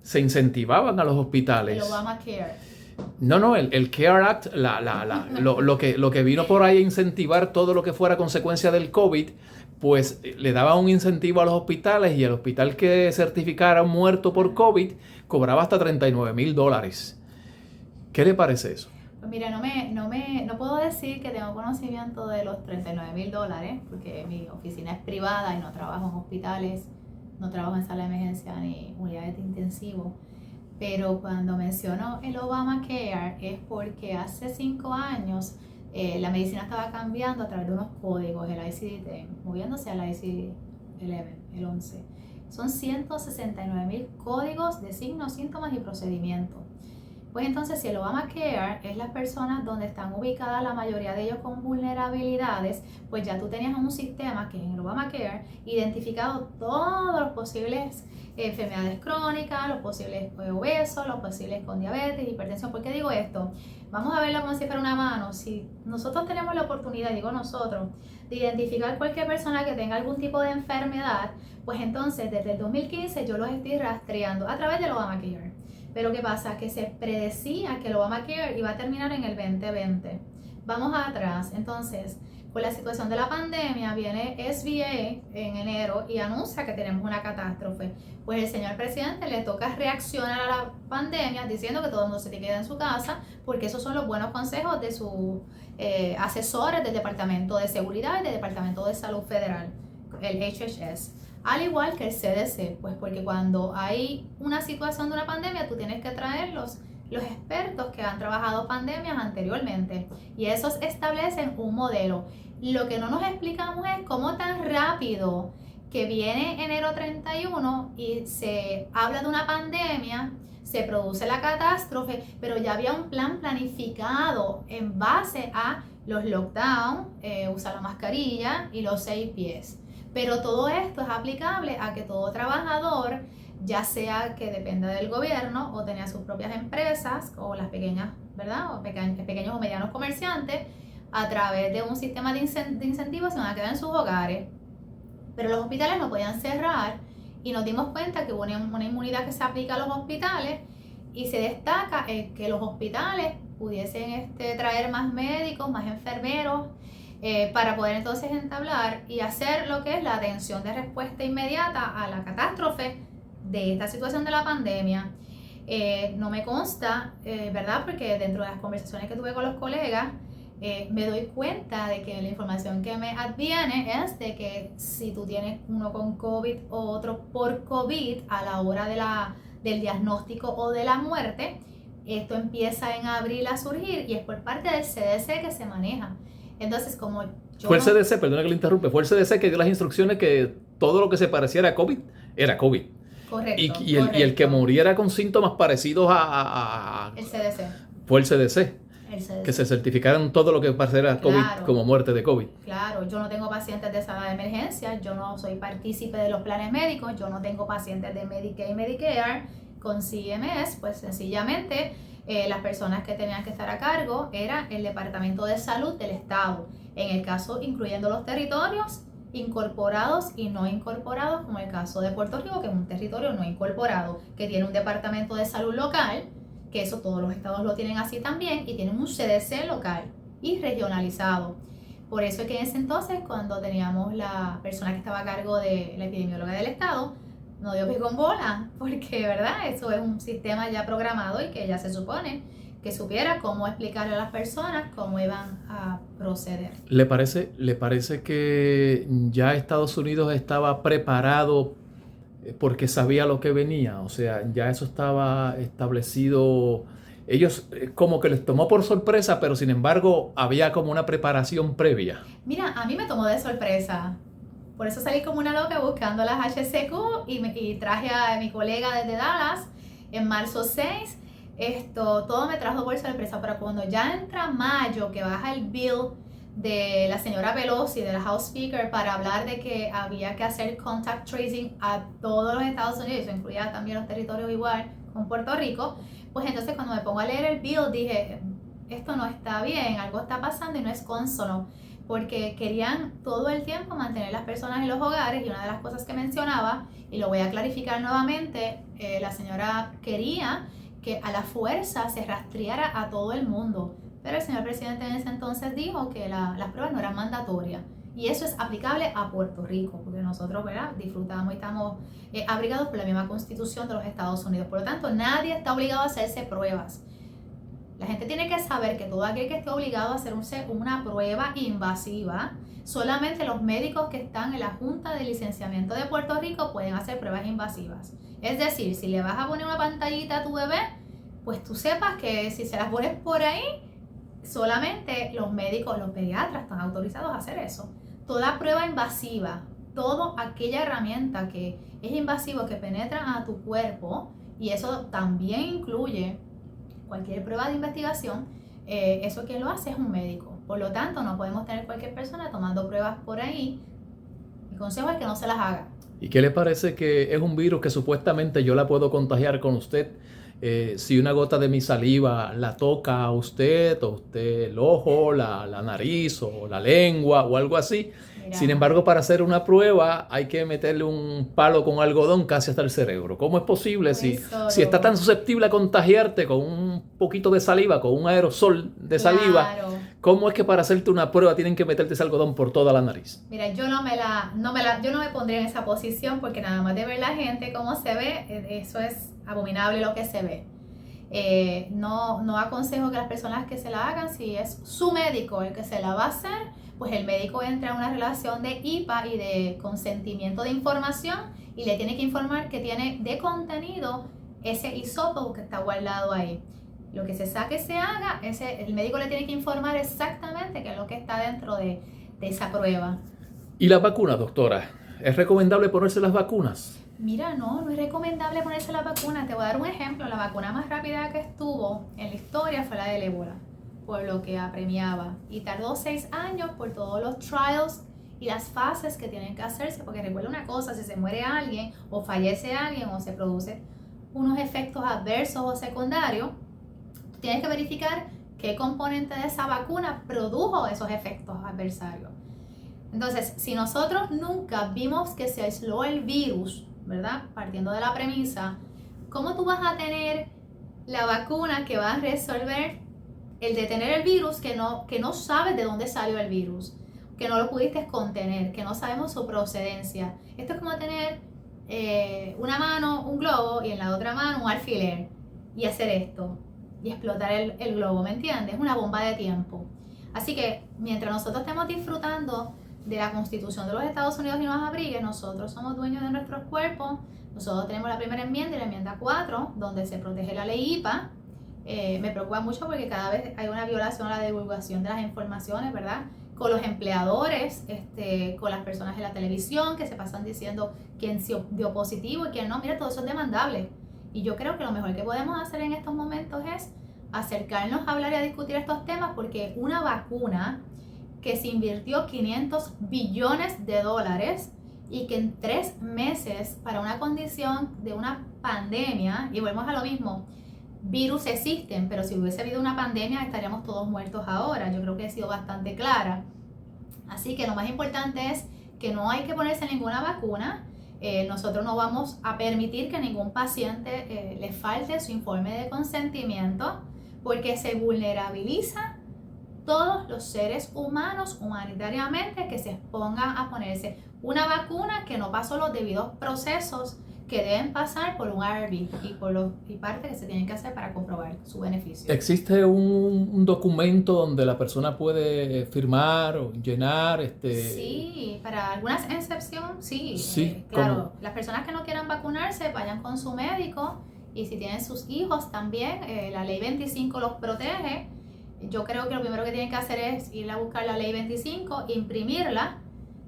se incentivaban a los hospitales.
El Obamacare.
No, el CARE Act, lo que vino por ahí a incentivar todo lo que fuera consecuencia del COVID, pues le daba un incentivo a los hospitales y el hospital que certificara un muerto por COVID cobraba hasta $39,000. ¿Qué le parece eso?
Pues mira, no puedo decir que tengo conocimiento de los $39,000 porque mi oficina es privada y no trabajo en hospitales, no trabajo en sala de emergencia ni unidades de intensivo. Pero cuando menciono el Obamacare es porque hace 5 años la medicina estaba cambiando a través de unos códigos, el ICD-10, moviéndose al ICD-11, el 11. Son 169,000 códigos de signos, síntomas y procedimientos. Pues entonces, si el Obamacare es las personas donde están ubicadas la mayoría de ellos con vulnerabilidades, pues ya tú tenías un sistema que en el Obamacare identificado todos los posibles enfermedades crónicas, los posibles obesos, los posibles con diabetes, hipertensión. ¿Por qué digo esto? Vamos a verlo como si fuera una mano. Si nosotros tenemos la oportunidad, digo nosotros, de identificar cualquier persona que tenga algún tipo de enfermedad, pues entonces desde el 2015 yo los estoy rastreando a través del Obamacare. Pero ¿qué pasa? Que se predecía que el Obamacare iba a terminar en el 2020. Vamos atrás. Entonces, con la situación de la pandemia, viene SBA en enero y anuncia que tenemos una catástrofe. Pues el señor presidente le toca reaccionar a la pandemia diciendo que todo el mundo se quede en su casa, porque esos son los buenos consejos de sus asesores del Departamento de Seguridad y del Departamento de Salud Federal, el HHS. Al igual que el CDC, pues porque cuando hay una situación de una pandemia, tú tienes que traer los expertos que han trabajado pandemias anteriormente y esos establecen un modelo. Lo que no nos explicamos es cómo tan rápido que viene enero 31 y se habla de una pandemia, se produce la catástrofe, pero ya había un plan planificado en base a los lockdowns, usar la mascarilla y los 6 pies. Pero todo esto es aplicable a que todo trabajador, ya sea que dependa del gobierno o tenga sus propias empresas o las pequeñas, ¿verdad? O pequeños o medianos comerciantes, a través de un sistema de incentivos se van a quedar en sus hogares. Pero los hospitales no podían cerrar y nos dimos cuenta que hubo una inmunidad que se aplica a los hospitales y se destaca que los hospitales pudiesen traer más médicos, más enfermeros, para poder entonces entablar y hacer lo que es la atención de respuesta inmediata a la catástrofe de esta situación de la pandemia. No me consta, ¿verdad? Porque dentro de las conversaciones que tuve con los colegas, me doy cuenta de que la información que me adviene es de que si tú tienes uno con COVID o otro por COVID a la hora del diagnóstico o de la muerte, esto empieza en abril a surgir y es por parte del CDC que se maneja. Entonces, como yo...
Fue el CDC, perdona que le interrumpe, fue el CDC que dio las instrucciones que todo lo que se pareciera a COVID era COVID.
Correcto.
Y el que muriera con síntomas parecidos a
el CDC.
Fue el CDC.
El CDC.
Que se certificaran todo lo que pareciera COVID,
Claro.
como muerte de COVID.
Claro, yo no tengo pacientes de sala de emergencia, yo no soy partícipe de los planes médicos, yo no tengo pacientes de Medicaid y Medicare con CMS, pues sencillamente las personas que tenían que estar a cargo era el Departamento de Salud del Estado, en el caso incluyendo los territorios incorporados y no incorporados, como el caso de Puerto Rico, que es un territorio no incorporado, que tiene un departamento de salud local, que eso todos los estados lo tienen así también, y tienen un CDC local y regionalizado. Por eso es que en ese entonces, cuando teníamos la persona que estaba a cargo de la epidemióloga del estado, no dio pie con bola, porque verdad, eso es un sistema ya programado y que ya se supone que supiera cómo explicarle a las personas cómo iban a proceder.
¿Le parece que ya Estados Unidos estaba preparado porque sabía lo que venía? O sea, ya eso estaba establecido. Ellos como que les tomó por sorpresa, pero sin embargo había como una preparación previa.
Mira, a mí me tomó de sorpresa. Por eso salí como una loca buscando las HCQ y traje a mi colega desde Dallas en marzo 6. Todo me trajo por sorpresa, pero cuando ya entra mayo, que baja el bill de la señora Pelosi, de la House Speaker, para hablar de que había que hacer contact tracing a todos los Estados Unidos, eso incluía también los territorios igual con Puerto Rico, pues entonces cuando me pongo a leer el bill dije, esto no está bien, algo está pasando y no es consono, porque querían todo el tiempo mantener las personas en los hogares y una de las cosas que mencionaba, y lo voy a clarificar nuevamente, la señora quería que a la fuerza se rastreara a todo el mundo, pero el señor presidente en ese entonces dijo que las pruebas no eran mandatorias y eso es aplicable a Puerto Rico, porque nosotros, ¿verdad?, disfrutamos y estamos abrigados por la misma constitución de los Estados Unidos, por lo tanto nadie está obligado a hacerse pruebas. La gente tiene que saber que todo aquel que esté obligado a hacerse una prueba invasiva, solamente los médicos que están en la Junta de Licenciamiento de Puerto Rico pueden hacer pruebas invasivas. Es decir, si le vas a poner una pantallita a tu bebé, pues tú sepas que si se las pones por ahí, solamente los médicos, los pediatras están autorizados a hacer eso. Toda prueba invasiva, toda aquella herramienta que es invasivo, que penetra a tu cuerpo, y eso también incluye cualquier prueba de investigación, eso quien lo hace es un médico. Por lo tanto, no podemos tener cualquier persona tomando pruebas por ahí. Mi consejo es que no se las haga.
¿Y qué le parece que es un virus que supuestamente yo la puedo contagiar con usted? Si una gota de mi saliva la toca a usted, o usted el ojo, la nariz o la lengua o algo así. Mira. Sin embargo, para hacer una prueba hay que meterle un palo con algodón casi hasta el cerebro. ¿Cómo es posible si está tan susceptible a contagiarte con un poquito de saliva, con un aerosol de saliva? ¿Cómo es que para hacerte una prueba tienen que meterte ese algodón por toda la nariz?
Mira, yo no me pondría en esa posición porque nada más de ver la gente cómo se ve, eso es abominable lo que se ve. No aconsejo que las personas que se la hagan, si es su médico el que se la va a hacer, pues el médico entra en una relación de IPA y de consentimiento de información y le tiene que informar que tiene de contenido ese isótopo que está guardado ahí. Lo que se saque se haga, el médico le tiene que informar exactamente qué es lo que está dentro de esa prueba.
¿Y la vacuna, doctora? ¿Es recomendable ponerse las vacunas?
Mira, no es recomendable ponerse la vacuna. Te voy a dar un ejemplo. La vacuna más rápida que estuvo en la historia fue la del ébola, por lo que apremiaba. Y tardó 6 años por todos los trials y las fases que tienen que hacerse. Porque recuerda una cosa, si se muere alguien o fallece alguien o se producen unos efectos adversos o secundarios, tienes que verificar qué componente de esa vacuna produjo esos efectos adversarios. Entonces, si nosotros nunca vimos que se aisló el virus, ¿verdad? Partiendo de la premisa, ¿cómo tú vas a tener la vacuna que va a resolver el detener el virus que no sabes de dónde salió el virus, que no lo pudiste contener, que no sabemos su procedencia? Esto es como tener una mano un globo y en la otra mano un alfiler y hacer esto y explotar el globo, ¿me entiendes? Es una bomba de tiempo. Así que mientras nosotros estemos disfrutando de la Constitución de los Estados Unidos y nos abrigue, nosotros somos dueños de nuestros cuerpos. Nosotros tenemos la primera enmienda y la enmienda 4, donde se protege la ley IPA. Me preocupa mucho porque cada vez hay una violación a la divulgación de las informaciones, ¿verdad? Con los empleadores, con las personas de la televisión que se pasan diciendo quién dio positivo y quién no. Mira, todo eso es demandable. Y yo creo que lo mejor que podemos hacer en estos momentos es acercarnos a hablar y a discutir estos temas, porque una vacuna que se invirtió $500 billones y que en 3 meses para una condición de una pandemia, y volvemos a lo mismo, virus existen, pero si hubiese habido una pandemia estaríamos todos muertos ahora. Yo creo que he sido bastante clara. Así que lo más importante es que no hay que ponerse ninguna vacuna. Nosotros no vamos a permitir que ningún paciente le falte su informe de consentimiento, porque se vulnerabiliza todos los seres humanos humanitariamente que se expongan a ponerse una vacuna que no pasó los debidos procesos que deben pasar por un IRB y partes que se tienen que hacer para comprobar su beneficio.
¿Existe un documento donde la persona puede firmar o llenar?
Sí, para algunas excepciones, sí.
Sí,
claro, las personas que no quieran vacunarse vayan con su médico, y si tienen sus hijos también, la ley 25 los protege. Yo creo que lo primero que tienen que hacer es ir a buscar la ley 25, imprimirla.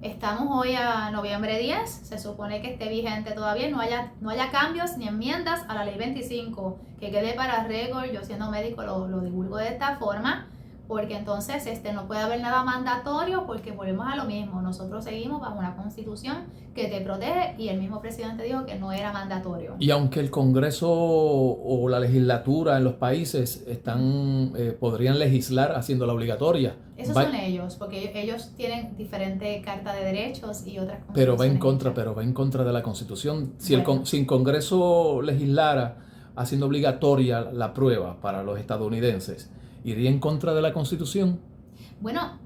Estamos hoy a noviembre 10, se supone que esté vigente todavía, no haya cambios ni enmiendas a la ley 25, que quede para récord. Yo siendo médico lo divulgo de esta forma, porque entonces no puede haber nada mandatorio, porque volvemos a lo mismo. Nosotros seguimos bajo una constitución que te protege, y el mismo presidente dijo que no era mandatorio.
Y aunque el Congreso o la legislatura en los países podrían legislar haciéndola obligatoria.
Esos son ellos, porque ellos tienen diferente carta de derechos y otras cosas.
Pero va en contra de la Constitución. Si el Congreso legislara haciendo obligatoria la prueba para los estadounidenses, ¿iría en contra de la Constitución?
Bueno,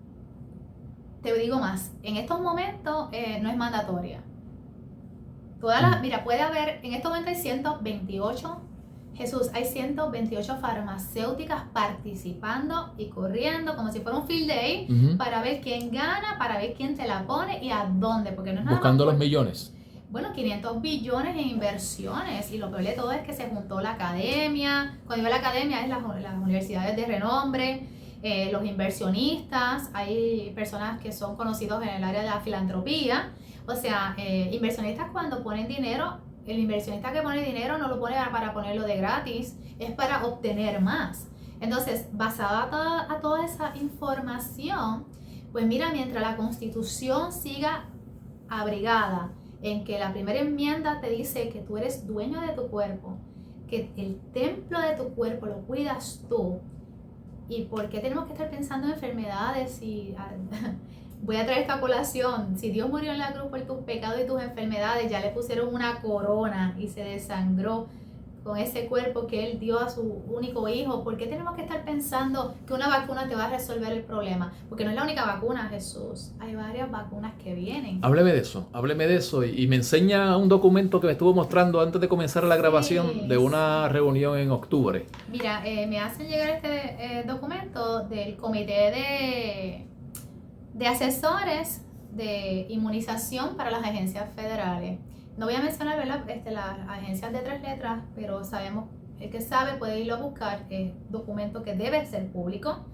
te digo más. En estos momentos no es mandatoria. Mira, puede haber, en estos momentos hay 128, hay 128 farmacéuticas participando y corriendo como si fuera un field day, para ver quién gana, para ver quién te la pone y a dónde, porque no es nada
buscando los millones.
Bueno, 500 billones en inversiones, y lo peor de todo es que se juntó la academia. Cuando digo la academia es las universidades de renombre, los inversionistas, hay personas que son conocidos en el área de la filantropía. O sea, inversionistas cuando ponen dinero, el inversionista que pone dinero no lo pone para ponerlo de gratis, es para obtener más. Entonces, basada a toda esa información, pues mira, mientras la Constitución siga abrigada en que la primera enmienda te dice que tú eres dueño de tu cuerpo, que el templo de tu cuerpo lo cuidas tú, ¿y por qué tenemos que estar pensando en enfermedades? Voy a traer esta colación. Si Dios murió en la cruz por tus pecados y tus enfermedades, ya le pusieron una corona y se desangró con ese cuerpo que Él dio a su único hijo. ¿Por qué tenemos que estar pensando que una vacuna te va a resolver el problema? Porque no es la única vacuna, Jesús. Hay varias vacunas que vienen.
Hábleme de eso. Y me enseña un documento que me estuvo mostrando antes de comenzar la grabación de una reunión en octubre.
Mira, me hacen llegar este documento del Comité de Asesores de Inmunización para las agencias federales. No voy a mencionar, ¿verdad?, las agencias de 3 letras, pero sabemos, el que sabe puede irlo a buscar, es documento que debe ser público.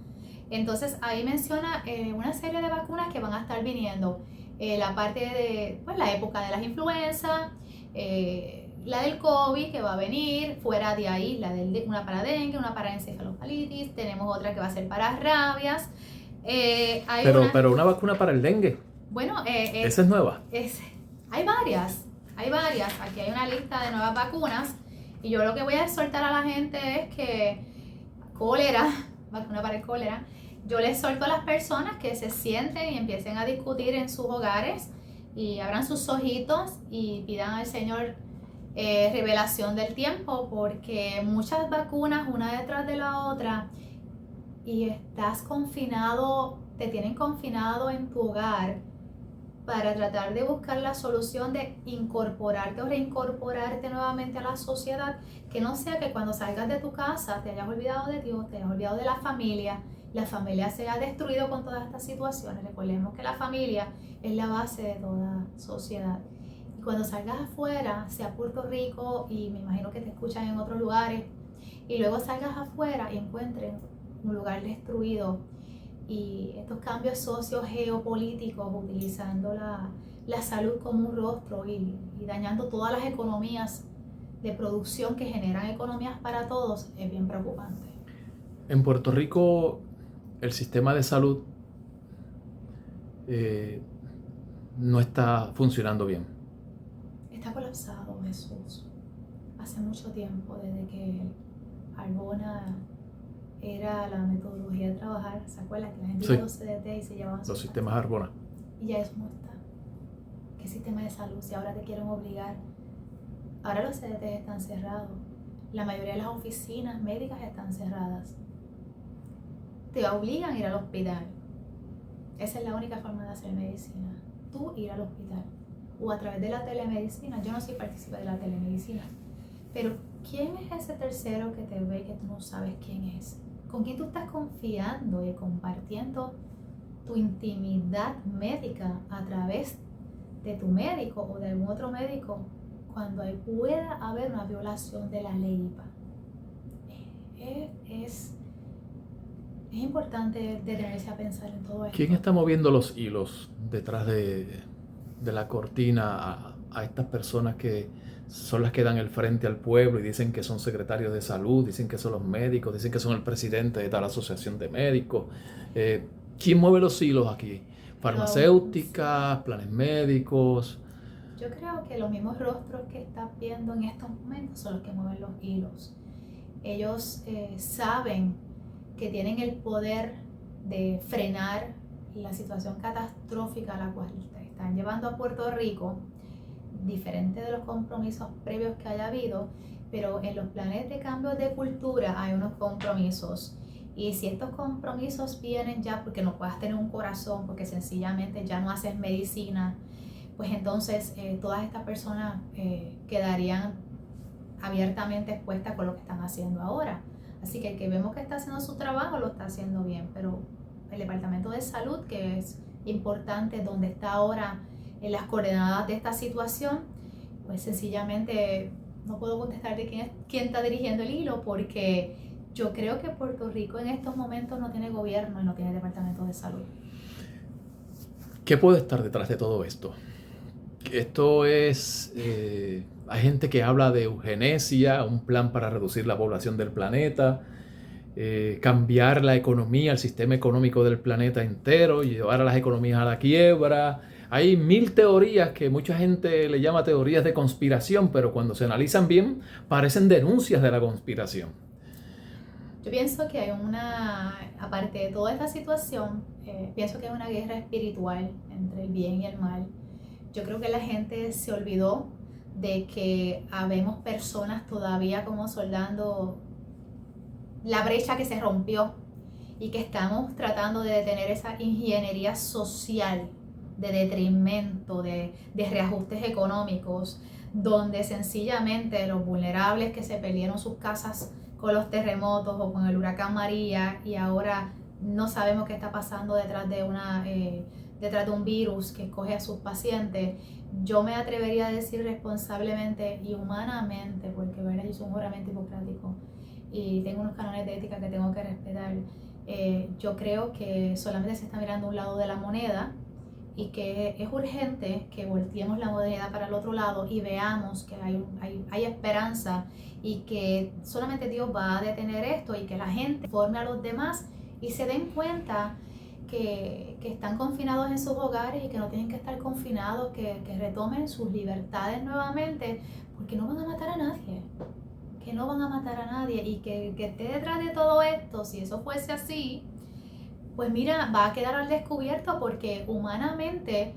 Entonces ahí menciona una serie de vacunas que van a estar viniendo. La parte de la época de las influencias, la del COVID que va a venir, fuera de ahí una para dengue, una para encefalopalitis, tenemos otra que va a ser para rabias.
Pero una vacuna para el dengue.
Bueno,
esa es nueva.
Hay varias. Aquí hay una lista de nuevas vacunas, y yo lo que voy a exhortar a la gente es que vacuna para el cólera, yo les exhorto a las personas que se sienten y empiecen a discutir en sus hogares y abran sus ojitos y pidan al Señor revelación del tiempo, porque muchas vacunas una detrás de la otra, y estás confinado, te tienen confinado en tu hogar para tratar de buscar la solución de incorporarte o reincorporarte nuevamente a la sociedad, que no sea que cuando salgas de tu casa te hayas olvidado de Dios, te hayas olvidado de la familia se ha destruido con todas estas situaciones. Recordemos que la familia es la base de toda sociedad. Y cuando salgas afuera, sea Puerto Rico, y me imagino que te escuchan en otros lugares, y luego salgas afuera y encuentres un lugar destruido, y estos cambios socio-geopolíticos utilizando la salud como un rostro y dañando todas las economías de producción que generan economías para todos, es bien preocupante.
En Puerto Rico el sistema de salud no está funcionando bien.
Está colapsado, Jesús. Hace mucho tiempo, desde que Arbona era la metodología de trabajar. ¿Se acuerdan que la gente
Sí.
iba a los CDT y se llevaban
Los sistemas Arbona.
Y ya eso no está. ¿Qué sistema de salud? Si ahora te quieren obligar. Ahora los CDT están cerrados. La mayoría de las oficinas médicas están cerradas. Te obligan a ir al hospital. Esa es la única forma de hacer medicina. Tú ir al hospital. O a través de la telemedicina. Yo no soy partícipe de la telemedicina. Pero ¿quién es ese tercero que te ve que tú no sabes quién es? ¿Con quién tú estás confiando y compartiendo tu intimidad médica a través de tu médico o de algún otro médico cuando pueda haber una violación de la ley IPA? Es importante detenerse a pensar en todo esto.
¿Quién está moviendo los hilos detrás de la cortina a estas personas que son las que dan el frente al pueblo y dicen que son secretarios de salud, dicen que son los médicos, dicen que son el presidente de tal asociación de médicos? ¿Quién mueve los hilos aquí? ¿Farmacéuticas, planes médicos?
Yo creo que los mismos rostros que estás viendo en estos momentos son los que mueven los hilos. Ellos saben que tienen el poder de frenar la situación catastrófica a la cual están llevando a Puerto Rico, diferente de los compromisos previos que haya habido, pero en los planes de cambio de cultura hay unos compromisos. Y si estos compromisos vienen ya porque no puedas tener un corazón, porque sencillamente ya no haces medicina, pues entonces todas estas personas quedarían abiertamente expuestas con lo que están haciendo ahora. Así que el que vemos que está haciendo su trabajo lo está haciendo bien, pero el Departamento de Salud, que es importante donde está ahora en las coordenadas de esta situación, pues sencillamente no puedo contestar de quién está dirigiendo el hilo, porque yo creo que Puerto Rico en estos momentos no tiene gobierno y no tiene Departamento de Salud.
¿Qué puede estar detrás de todo esto? Esto es... hay gente que habla de eugenesia, un plan para reducir la población del planeta, cambiar la economía, el sistema económico del planeta entero, llevar a las economías a la quiebra. Hay 1000 teorías que mucha gente le llama teorías de conspiración, pero cuando se analizan bien, parecen denuncias de la conspiración.
Yo pienso que hay aparte de toda esta situación, pienso que hay una guerra espiritual entre el bien y el mal. Yo creo que la gente se olvidó de que habemos personas todavía como soldando la brecha que se rompió y que estamos tratando de detener esa ingeniería social de detrimento, de reajustes económicos, donde sencillamente los vulnerables que se perdieron sus casas con los terremotos o con el huracán María y ahora no sabemos qué está pasando detrás de un virus que escoge a sus pacientes. Yo me atrevería a decir responsablemente y humanamente, porque ¿verdad? Yo soy un juramento hipocrático y tengo unos cánones de ética que tengo que respetar. Yo creo que solamente se está mirando un lado de la moneda y que es urgente que volteemos la moneda para el otro lado y veamos que hay esperanza y que solamente Dios va a detener esto y que la gente forme a los demás y se den cuenta que están confinados en sus hogares y que no tienen que estar confinados, que retomen sus libertades nuevamente, porque no van a matar a nadie, y que esté detrás de todo esto, si eso fuese así, pues mira, va a quedar al descubierto porque humanamente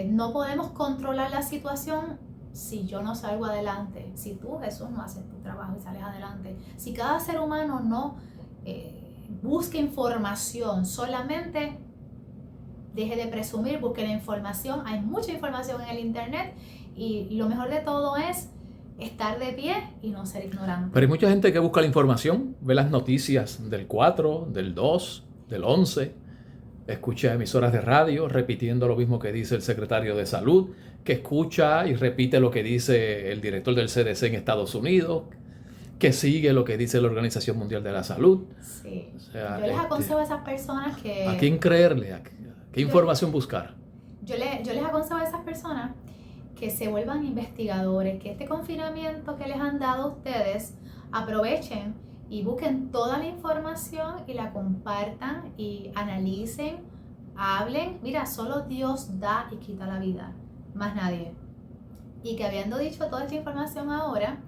no podemos controlar la situación si yo no salgo adelante, si tú, Jesús, no haces tu trabajo y sales adelante, si cada ser humano no busque información, solamente deje de presumir, busque la información, hay mucha información en el internet y lo mejor de todo es estar de pie y no ser ignorante.
Pero hay mucha gente que busca la información, ve las noticias del 4, del 2, del 11, escucha emisoras de radio repitiendo lo mismo que dice el secretario de Salud, que escucha y repite lo que dice el director del CDC en Estados Unidos, que sigue lo que dice la Organización Mundial de la Salud.
Sí.
O sea,
yo les aconsejo a esas personas que...
¿a quién creerle? ¿Qué información buscar?
Yo les aconsejo a esas personas que se vuelvan investigadores, que este confinamiento que les han dado a ustedes, aprovechen y busquen toda la información y la compartan y analicen, hablen. Mira, solo Dios da y quita la vida, más nadie. Y que habiendo dicho toda esta información ahora,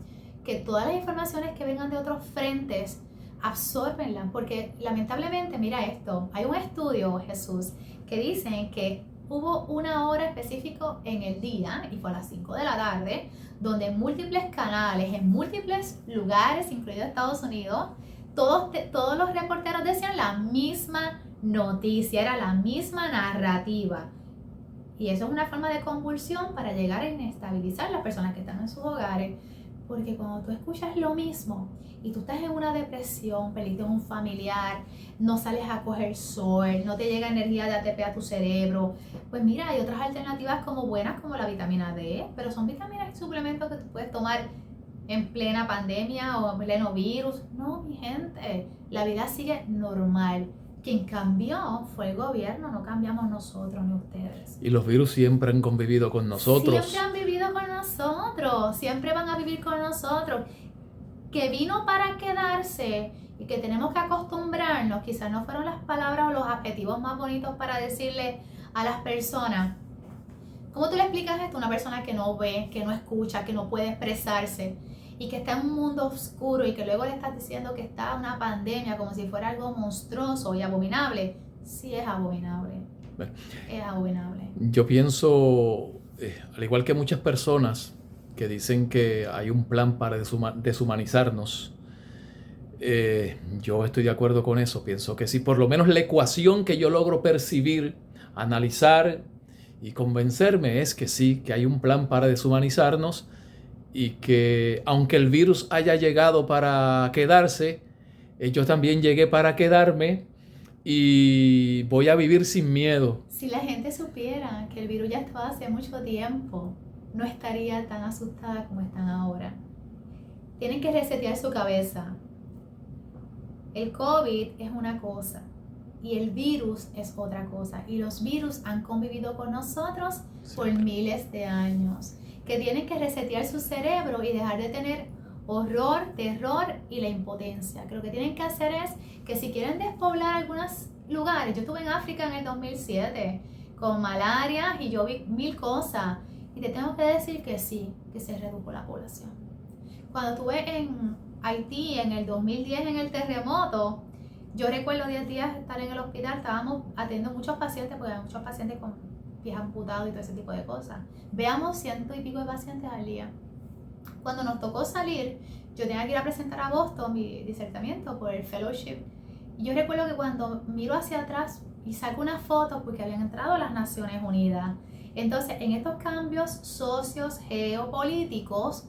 que todas las informaciones que vengan de otros frentes, absórbenlas, porque lamentablemente, mira esto, hay un estudio, Jesús, que dicen que hubo una hora específica en el día, y fue a las 5 de la tarde, donde en múltiples canales, en múltiples lugares, incluido Estados Unidos, todos los reporteros decían la misma noticia, era la misma narrativa. Y eso es una forma de convulsión para llegar a inestabilizar a las personas que están en sus hogares. Porque cuando tú escuchas lo mismo y tú estás en una depresión, perdiste a un familiar, no sales a coger sol, no te llega energía de ATP a tu cerebro, pues mira, hay otras alternativas como buenas como la vitamina D, pero son vitaminas y suplementos que tú puedes tomar en plena pandemia o en pleno virus. No, mi gente, la vida sigue normal. Quien cambió fue el gobierno, no cambiamos nosotros ni ustedes.
Y los virus siempre han convivido con nosotros.
Siempre han vivido con nosotros, siempre van a vivir con nosotros. Que vino para quedarse y que tenemos que acostumbrarnos, quizás no fueron las palabras o los adjetivos más bonitos para decirle a las personas. ¿Cómo tú le explicas esto a una persona que no ve, que no escucha, que no puede expresarse y que está en un mundo oscuro y que luego le estás diciendo que está una pandemia como si fuera algo monstruoso y abominable? Sí, es abominable. Bueno, es abominable.
Yo pienso, al igual que muchas personas que dicen que hay un plan para deshumanizarnos, yo estoy de acuerdo con eso. Pienso que sí, por lo menos la ecuación que yo logro percibir, analizar y convencerme es que sí, que hay un plan para deshumanizarnos y que aunque el virus haya llegado para quedarse, yo también llegué para quedarme y voy a vivir sin miedo.
Si la gente supiera que el virus ya estaba hace mucho tiempo, no estaría tan asustada como están ahora. Tienen que resetear su cabeza. El COVID es una cosa y el virus es otra cosa. Y los virus han convivido con nosotros por miles de años. Que tienen que resetear su cerebro y dejar de tener horror, terror y la impotencia. Que lo que tienen que hacer es que si quieren despoblar algunos lugares, yo estuve en África en el 2007 con malaria y yo vi 1000 cosas y te tengo que decir que sí, que se redujo la población. Cuando estuve en Haití en el 2010 en el terremoto, yo recuerdo 10 días estar en el hospital, estábamos atendiendo muchos pacientes porque hay muchos pacientes con pies amputados y todo ese tipo de cosas. Veamos 100 y pico de pacientes al día. Cuando nos tocó salir, yo tenía que ir a presentar a Boston mi disertamiento por el fellowship. Y yo recuerdo que cuando miro hacia atrás y saco una foto porque habían entrado a las Naciones Unidas. Entonces, en estos cambios socios, geopolíticos,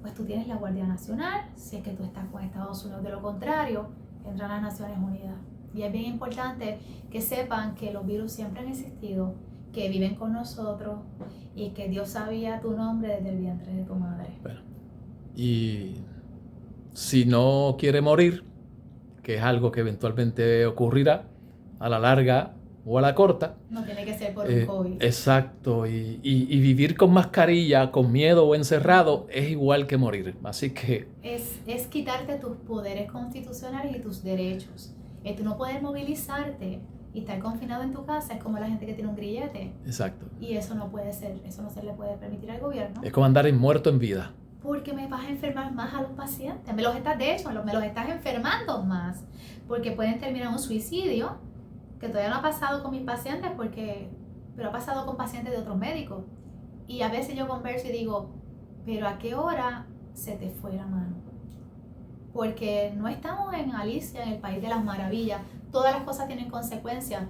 pues tú tienes la Guardia Nacional, si es que tú estás con Estados Unidos, de lo contrario, entran las Naciones Unidas. Y es bien importante que sepan que los virus siempre han existido, que viven con nosotros y que Dios sabía tu nombre desde el vientre de tu madre.
Bueno, y si no quiere morir, que es algo que eventualmente ocurrirá a la larga o a la corta.
No tiene que ser por un COVID.
Exacto, y vivir con mascarilla, con miedo o encerrado es igual que morir. Así que...
Es quitarte tus poderes constitucionales y tus derechos. Tú no poder movilizarte y estar confinado en tu casa es como la gente que tiene un grillete.
Exacto.
Y eso no puede ser, eso no se le puede permitir al gobierno.
Es como andar muerto en vida.
Porque me vas a enfermar más a los pacientes. Me los estás enfermando más. Porque pueden terminar un suicidio, que todavía no ha pasado con mis pacientes, pero ha pasado con pacientes de otros médicos. Y a veces yo converso y digo, pero ¿a qué hora se te fue la mano? Porque no estamos en Alicia, en el país de las maravillas. Todas las cosas tienen consecuencias.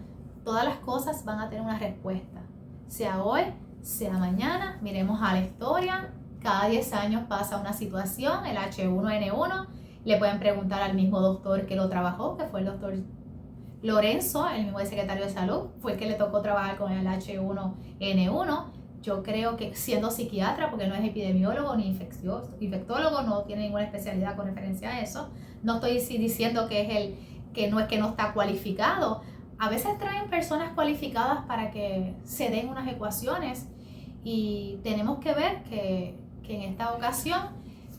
Todas las cosas van a tener una respuesta. Sea hoy, sea mañana. Miremos a la historia. Cada 10 años pasa una situación, el H1N1. Le pueden preguntar al mismo doctor que lo trabajó, que fue el doctor Lorenzo, el mismo secretario de salud. Fue el que le tocó trabajar con el H1N1. Yo creo que siendo psiquiatra, porque no es epidemiólogo ni infectólogo, no tiene ninguna especialidad con referencia a eso. No estoy diciendo que no está cualificado. A veces traen personas cualificadas para que se den unas ecuaciones y tenemos que ver que en esta ocasión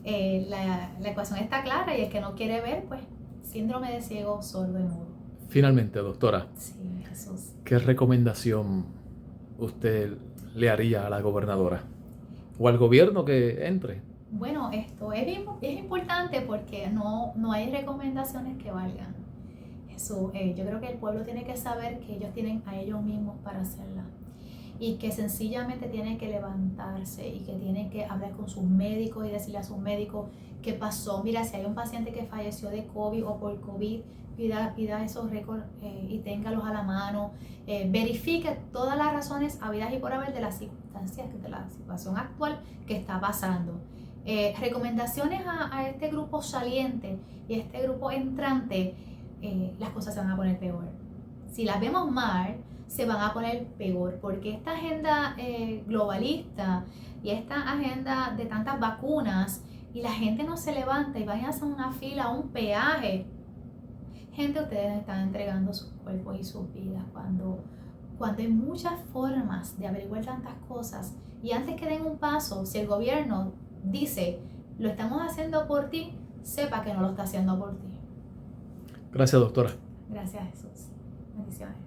la ecuación está clara y el que no quiere ver, pues síndrome de ciego, sordo y mudo.
Finalmente, doctora,
sí, Jesús,
¿qué recomendación usted le haría a la gobernadora o al gobierno que entre?
Bueno, esto es importante porque no hay recomendaciones que valgan. Eso, yo creo que el pueblo tiene que saber que ellos tienen a ellos mismos para hacerla y que sencillamente tienen que levantarse y que tienen que hablar con sus médicos y decirle a sus médicos qué pasó. Mira, si hay un paciente que falleció de COVID o por COVID, pida esos récords y téngalos a la mano. Verifique todas las razones habidas y por haber de las circunstancias, de la situación actual que está pasando. Recomendaciones a este grupo saliente y a este grupo entrante, las cosas se van a poner peor. Si las vemos mal, se van a poner peor, porque esta agenda globalista y esta agenda de tantas vacunas y la gente no se levanta y vayan a hacer una fila, un peaje. Gente, ustedes están entregando sus cuerpos y sus vidas cuando hay muchas formas de averiguar tantas cosas. Y antes que den un paso, si el gobierno dice, lo estamos haciendo por ti, sepa que no lo está haciendo por ti.
Gracias, doctora.
Gracias, Jesús. Bendiciones.